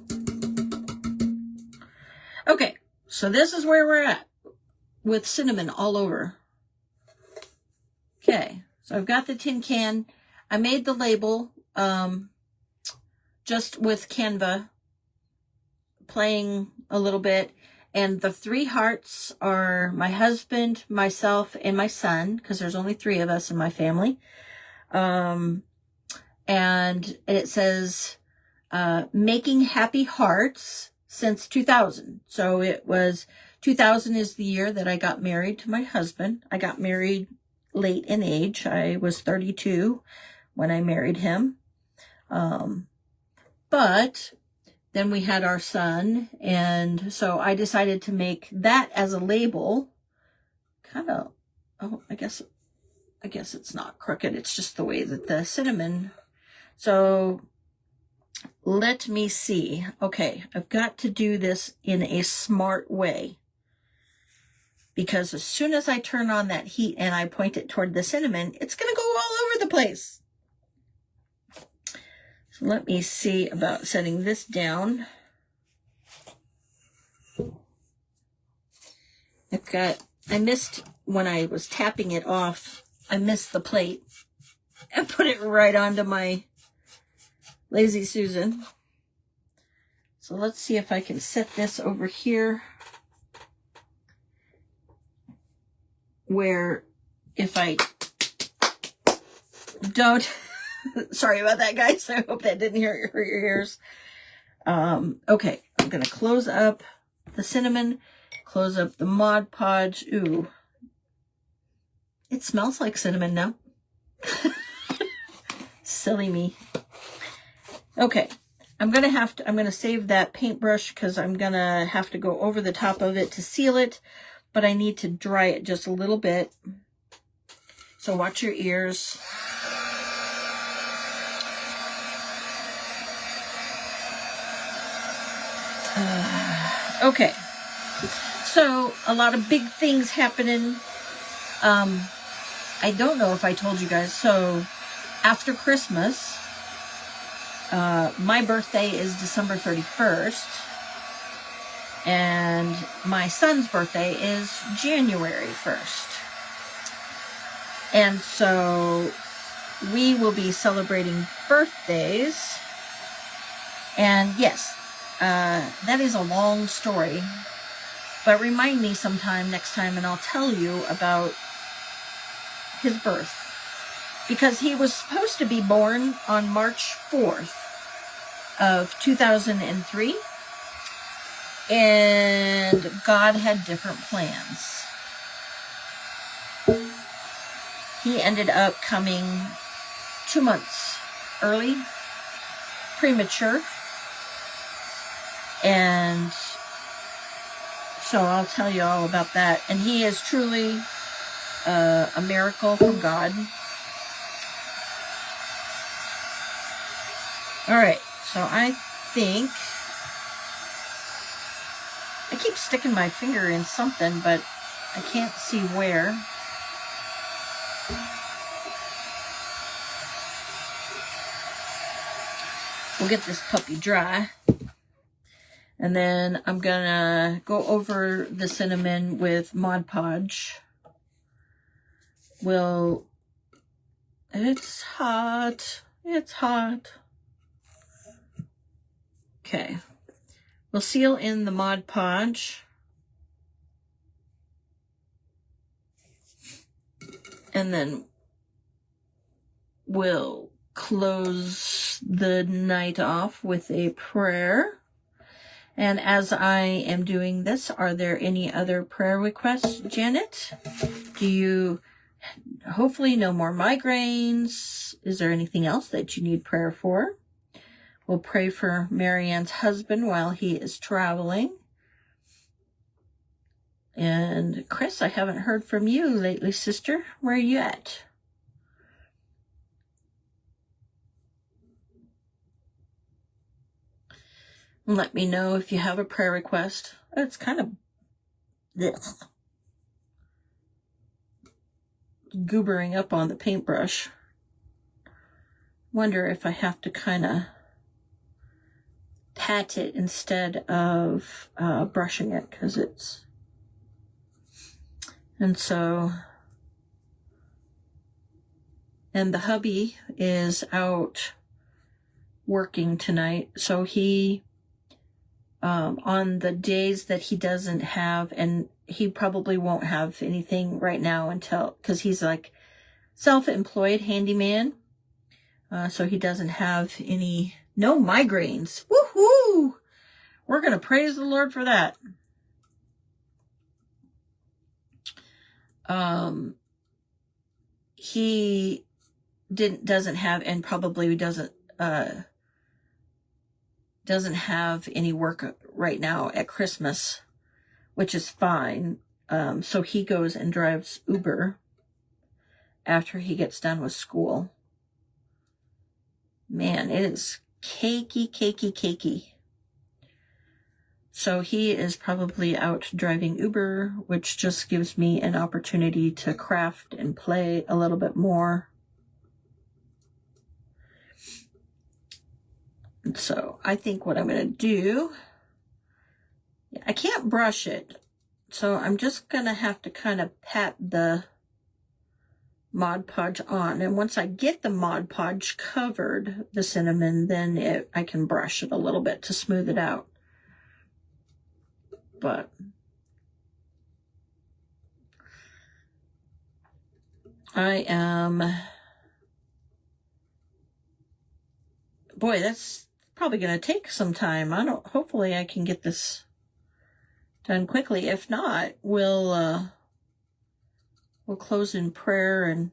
Okay, so this is where we're at with cinnamon all over. Okay, so I've got the tin can. I made the label just with Canva, playing a little bit. And the 3 hearts are my husband, myself, and my son, because there's only 3 of us in my family. And it says, making happy hearts since 2000. So it was 2000 is the year that I got married to my husband. I got married late in age. I was 32 when I married him. But then we had our son, and so I decided to make that as a label. Kind of, oh, I guess it's not crooked. It's just the way that the cinnamon. So let me see. Okay, I've got to do this in a smart way, because as soon as I turn on that heat and I point it toward the cinnamon, it's going to go all over the place. So let me see about setting this down. I missed when I was tapping it off, I missed the plate and put it right onto my Lazy Susan. So let's see if I can set this over here, where if I don't, sorry about that, guys. I hope that didn't hurt your ears. Okay, I'm going to close up the cinnamon, close up the Mod Podge. Ooh, it smells like cinnamon now. Silly me. Okay, I'm going to save that paintbrush because I'm going to have to go over the top of it to seal it, but I need to dry it just a little bit. So watch your ears. Okay, so a lot of big things happening. I don't know if I told you guys, so after Christmas, my birthday is December 31st, and my son's birthday is January 1st. And so we will be celebrating birthdays, and yes, that is a long story, but remind me sometime next time and I'll tell you about his birth, because he was supposed to be born on March 4th of 2003, and God had different plans. He ended up coming 2 months early, premature. And so I'll tell you all about that. And he is truly a miracle from God. All right, so I think I keep sticking my finger in something, but I can't see where. We'll get this puppy dry. And then I'm gonna go over the cinnamon with Mod Podge. It's hot. It's hot. Okay. We'll seal in the Mod Podge. And then we'll close the night off with a prayer. And as I am doing this, are there any other prayer requests, Janet? Do you hopefully no more migraines? Is there anything else that you need prayer for? We'll pray for Marianne's husband while he is traveling. And Chris, I haven't heard from you lately, sister. Where are you at? Let me know if you have a prayer request. It's kind of goobering up on the paintbrush. Wonder if I have to kind of pat it instead of brushing it, because it's... And so... And the hubby is out working tonight, so he... on the days that he doesn't have, and he probably won't have anything right now until, because he's like self-employed handyman, so he doesn't have no migraines. Woohoo! We're going to praise the Lord for that. He doesn't have, and probably doesn't have any work right now at Christmas, which is fine. So he goes and drives Uber after he gets done with school. Man, it is cakey. So he is probably out driving Uber, which just gives me an opportunity to craft and play a little bit more. So I think what I'm going to do, I can't brush it, so I'm just going to have to kind of pat the Mod Podge on. And once I get the Mod Podge covered, the cinnamon, then I can brush it a little bit to smooth it out. But I am... Boy, that's probably going to take some time. Hopefully I can get this done quickly. If not, we'll close in prayer, and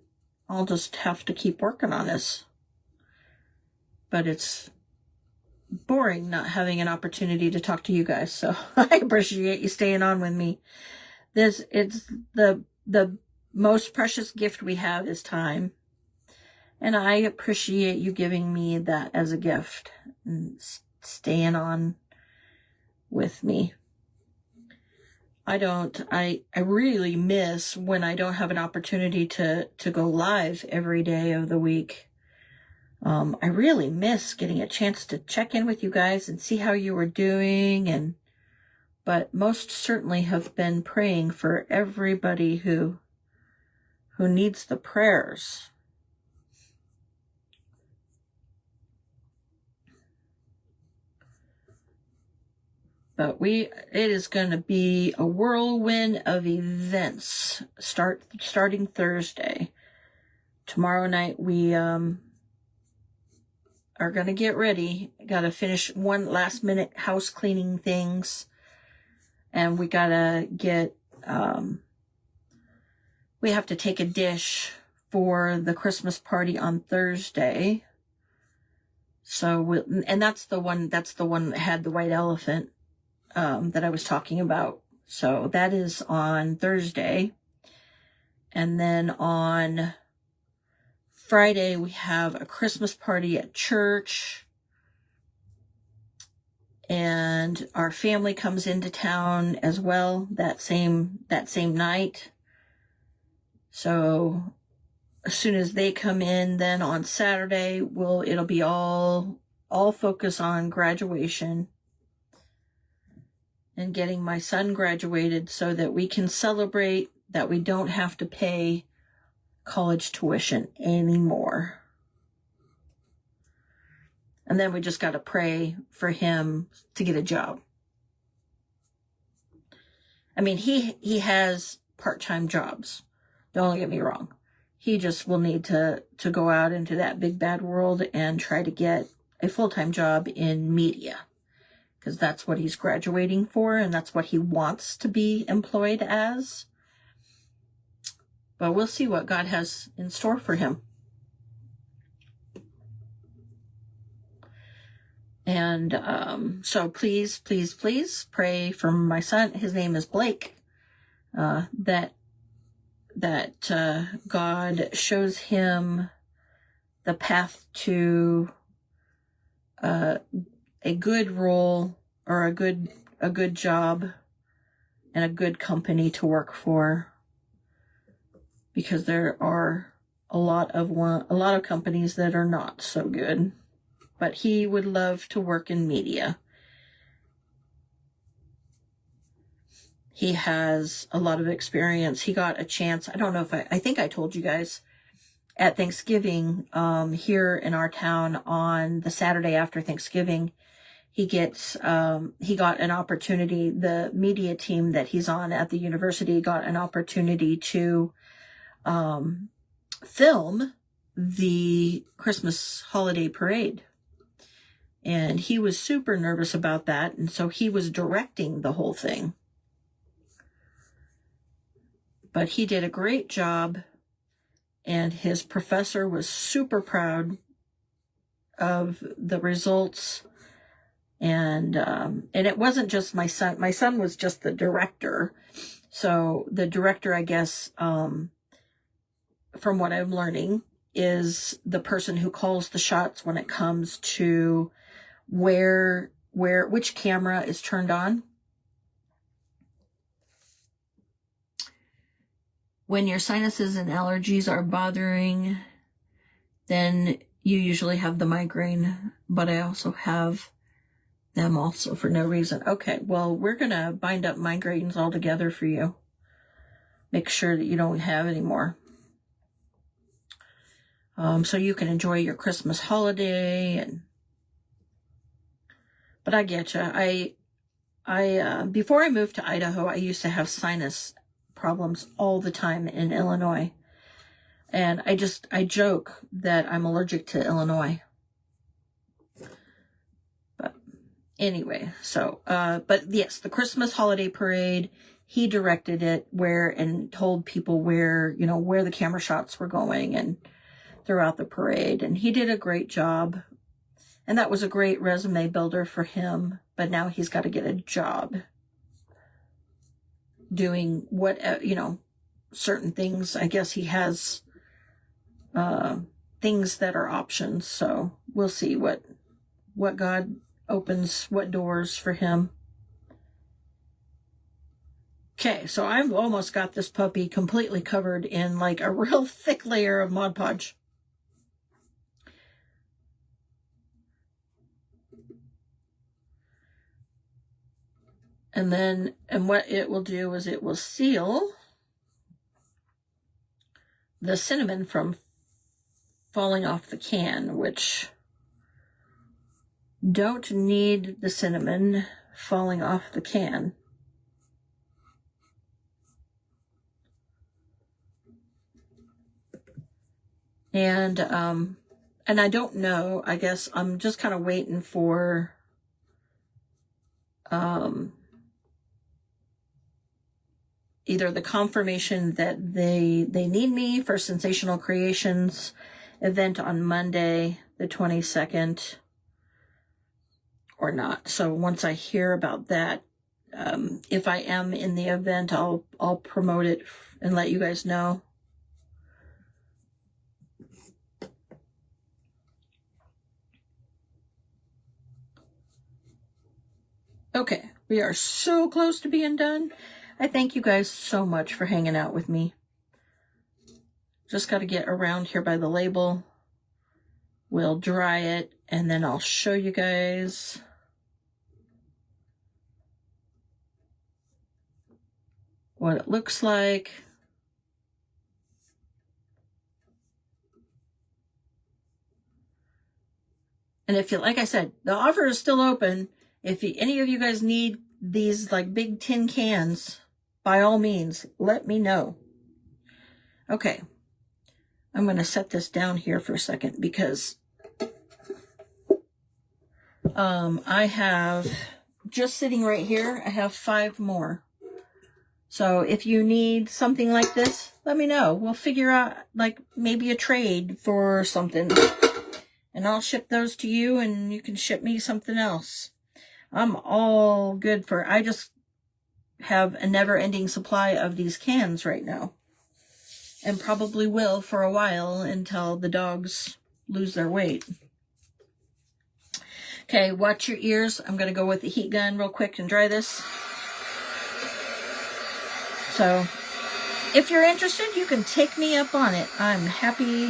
I'll just have to keep working on this. But it's boring not having an opportunity to talk to you guys, so I appreciate you staying on with me. It's the most precious gift we have is time. And I appreciate you giving me that as a gift and staying on with me. I really miss when I don't have an opportunity to go live every day of the week. I really miss getting a chance to check in with you guys and see how you were doing, but most certainly have been praying for everybody who needs the prayers. But it is going to be a whirlwind of events starting Thursday. Tomorrow night we are going to get ready. Got to finish one last minute house cleaning things. And we got to get, we have to take a dish for the Christmas party on Thursday. So, and that's the one that had the white elephant, that I was talking about. So that is on Thursday. And then on Friday, we have a Christmas party at church. And our family comes into town as well that same night. So as soon as they come in, then on Saturday, it'll be all focus on graduation and getting my son graduated so that we can celebrate that we don't have to pay college tuition anymore. And then we just got to pray for him to get a job. I mean, he has part-time jobs. Don't get me wrong. He just will need to go out into that big bad world and try to get a full-time job in media, because that's what he's graduating for and that's what he wants to be employed as. But we'll see what God has in store for him. And so please pray for my son. His name is Blake. That God shows him the path to a good role, or a good job and a good company to work for, because there are a lot of companies that are not so good. But he would love to work in media. He has a lot of experience. He got a chance. I don't know if I think I told you guys, at Thanksgiving, here in our town on the Saturday after Thanksgiving, he got an opportunity. The media team that he's on at the university got an opportunity to film the Christmas holiday parade. And he was super nervous about that. And so he was directing the whole thing. But he did a great job. And his professor was super proud of the results. And it wasn't just my son. My son was just the director. So the director, I guess, from what I'm learning, is the person who calls the shots when it comes to which camera is turned on. When your sinuses and allergies are bothering, then you usually have the migraine, but I also have them also for no reason. Okay, well, we're going to bind up migraines altogether for you. Make sure that you don't have any more. So you can enjoy your Christmas holiday. But I get you. I before I moved to Idaho, I used to have sinus problems all the time in Illinois. And I joke that I'm allergic to Illinois. But anyway, so, but yes, the Christmas holiday parade, he directed it and told people where the camera shots were going and throughout the parade. And he did a great job. And that was a great resume builder for him. But now he's got to get a job doing certain things. I guess he has things that are options. So we'll see what God opens, what doors for him. Okay, so I've almost got this puppy completely covered in like a real thick layer of Mod Podge. And what it will do is it will seal the cinnamon from falling off the can, which don't need the cinnamon falling off the can. And I don't know, I guess I'm just kind of waiting for either the confirmation that they need me for Sensational Creations event on Monday, the 22nd, or not. So once I hear about that, if I am in the event, I'll promote it and let you guys know. Okay, we are so close to being done. I thank you guys so much for hanging out with me. Just got to get around here by the label. We'll dry it, and then I'll show you guys what it looks like. And if you, like I said, the offer is still open. If any of you guys need these like big tin cans, by all means, let me know. Okay. I'm going to set this down here for a second because I have, just sitting right here, I have 5 more. So if you need something like this, let me know. We'll figure out like maybe a trade for something. And I'll ship those to you and you can ship me something else. I'm all good for, I just have a never-ending supply of these cans right now. And probably will for a while until the dogs lose their weight. Okay, watch your ears. I'm going to go with the heat gun real quick and dry this. So, if you're interested, you can take me up on it. I'm happy.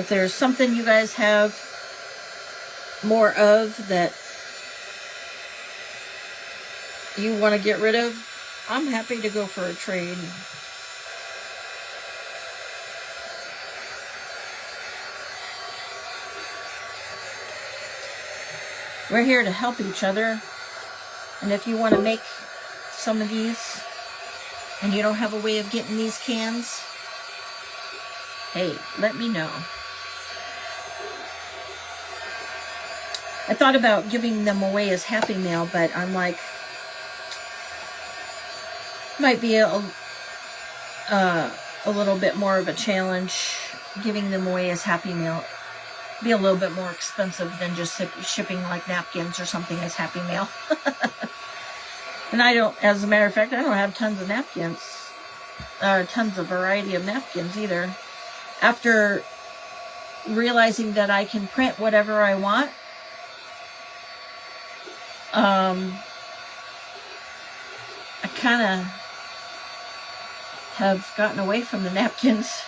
If there's something you guys have more of that you want to get rid of, I'm happy to go for a trade. We're here to help each other. And if you want to make some of these and you don't have a way of getting these cans, hey, let me know. I thought about giving them away as Happy Meal, but I'm like, might be a little bit more of a challenge giving them away as Happy Meal. Be a little bit more expensive than just shipping like napkins or something as Happy Meal. And I don't, as a matter of fact, I don't have tons of napkins, tons of variety of napkins either. After realizing that I can print whatever I want, I kind of have gotten away from the napkins.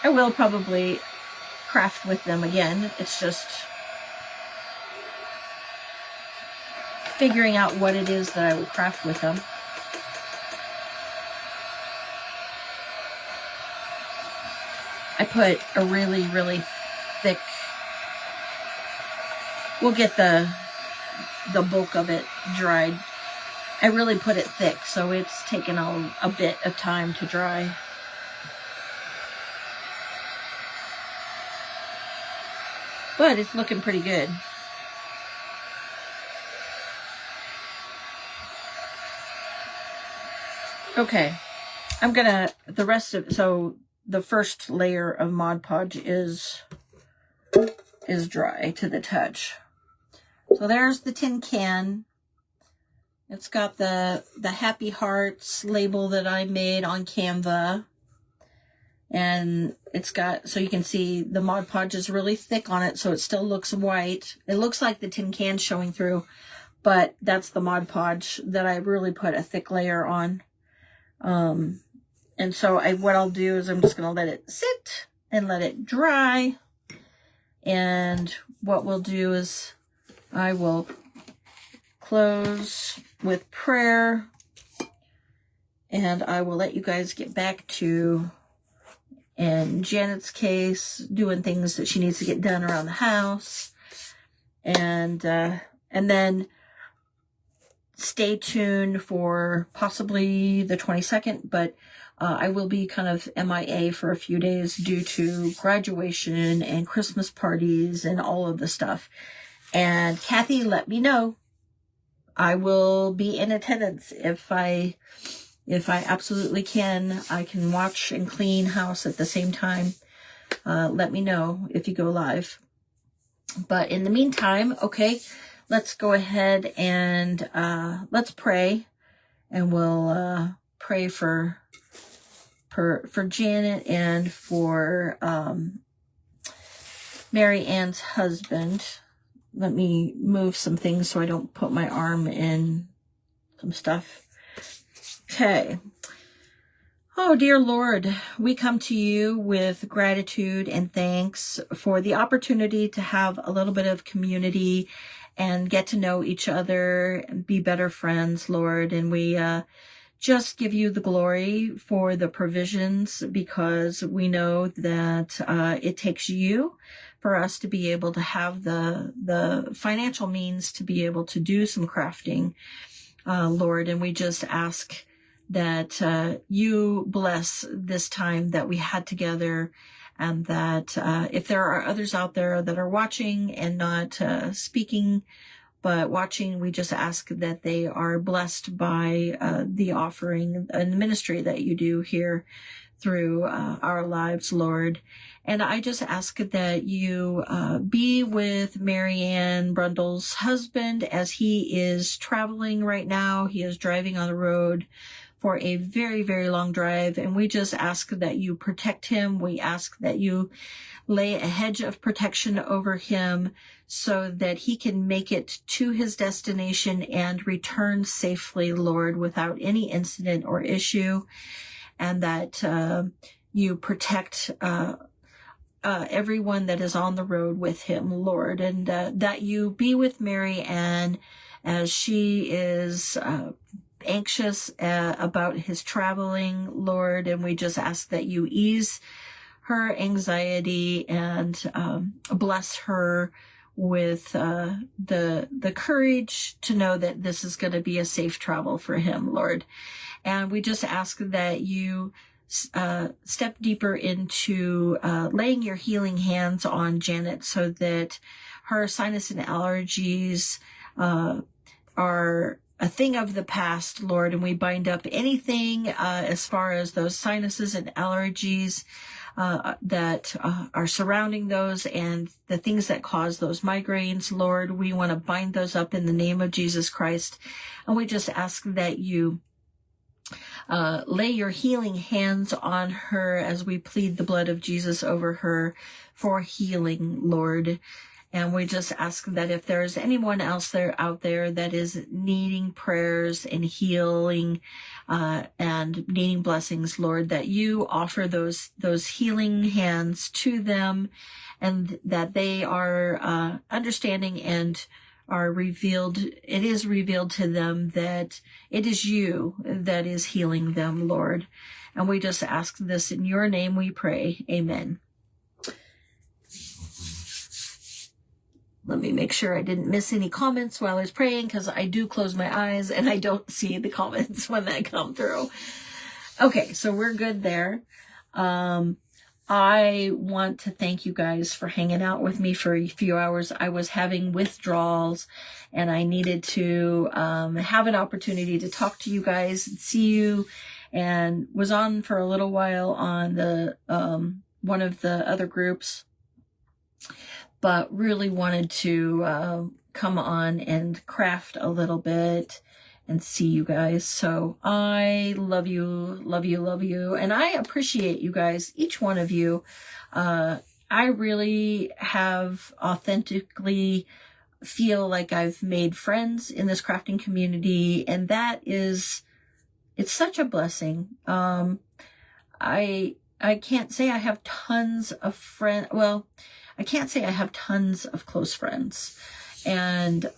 I will probably craft with them again. It's just figuring out what it is that I would craft with them. I put a really, really thick, we'll get the bulk of it dried. I really put it thick, so it's taken a bit of time to dry. But it's looking pretty good. Okay, I'm gonna, the rest of, so the first layer of Mod Podge is dry to the touch. So there's the tin can. It's got the Happy Hearts label that I made on Canva. And it's got, so you can see the Mod Podge is really thick on it, so it still looks white. It looks like the tin can showing through, but that's the Mod Podge that I really put a thick layer on. And so what I'll do is I'm just going to let it sit and let it dry. And what we'll do is I will close with prayer, and I will let you guys get back to, in Janet's case, doing things that she needs to get done around the house. And then stay tuned for possibly the 22nd, but I will be kind of MIA for a few days due to graduation and Christmas parties and all of the stuff. And Kathy let me know I will be in attendance if I absolutely can. I can watch and clean house at the same time. Let me know if you go live. But in the meantime, okay, let's go ahead and let's pray, and we'll pray for Janet and for Mary Ann's husband. Let me move some things so I don't put my arm in some stuff. Okay. Oh, dear Lord, we come to you with gratitude and thanks for the opportunity to have a little bit of community and get to know each other and be better friends, Lord. And we just give you the glory for the provisions, because we know that it takes you for us to be able to have the financial means to be able to do some crafting, Lord. And we just ask that you bless this time that we had together, and that if there are others out there that are watching and not speaking, but watching, we just ask that they are blessed by the offering and ministry that you do here through our lives, Lord. And I just ask that you be with Mary Ann Brundle's husband as he is traveling right now. He is driving on the road for a very, very long drive. And we just ask that you protect him. We ask that you lay a hedge of protection over him so that he can make it to his destination and return safely, Lord, without any incident or issue. And that you protect everyone that is on the road with him, Lord. And that you be with Mary Ann as she is anxious about his traveling, Lord. And we just ask that you ease her anxiety and bless her with the courage to know that this is going to be a safe travel for him, Lord. And we just ask that you step deeper into laying your healing hands on Janet so that her sinus and allergies are a thing of the past, Lord. And we bind up anything as far as those sinuses and allergies that are surrounding those, and the things that cause those migraines, Lord. We want to bind those up in the name of Jesus Christ. And we just ask that you lay your healing hands on her as we plead the blood of Jesus over her for healing, Lord. And we just ask that if there's anyone else out there that is needing prayers and healing and needing blessings, Lord, that you offer those healing hands to them, and that they are understanding and are revealed. It is revealed to them that it is you that is healing them, Lord. And we just ask this in your name we pray. Amen. Let me make sure I didn't miss any comments while I was praying, because I do close my eyes and I don't see the comments when they come through. Okay, so we're good there. I want to thank you guys for hanging out with me for a few hours. I was having withdrawals and I needed to have an opportunity to talk to you guys and see you, and was on for a little while on the one of the other groups, but really wanted to come on and craft a little bit and see you guys. So I love you, love you, love you. And I appreciate you guys, each one of you. I really have authentically feel like I've made friends in this crafting community. And that is, it's such a blessing. I can't say I have tons of friends. Well, I can't say I have tons of close friends. And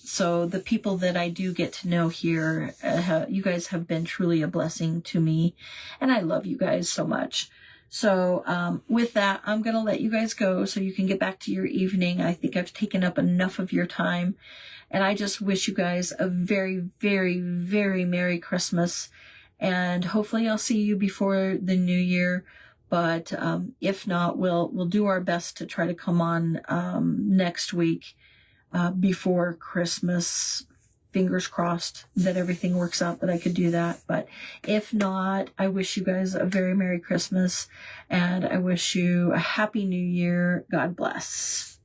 so the people that I do get to know here, you guys have been truly a blessing to me. And I love you guys so much. So with that, I'm going to let you guys go so you can get back to your evening. I think I've taken up enough of your time. And I just wish you guys a very, very, very Merry Christmas. And hopefully I'll see you before the new year. But if not, we'll do our best to try to come on next week before Christmas fingers crossed that everything works out, that I could do that. But if not, I wish you guys a very Merry Christmas, and I wish you a Happy New Year. God bless.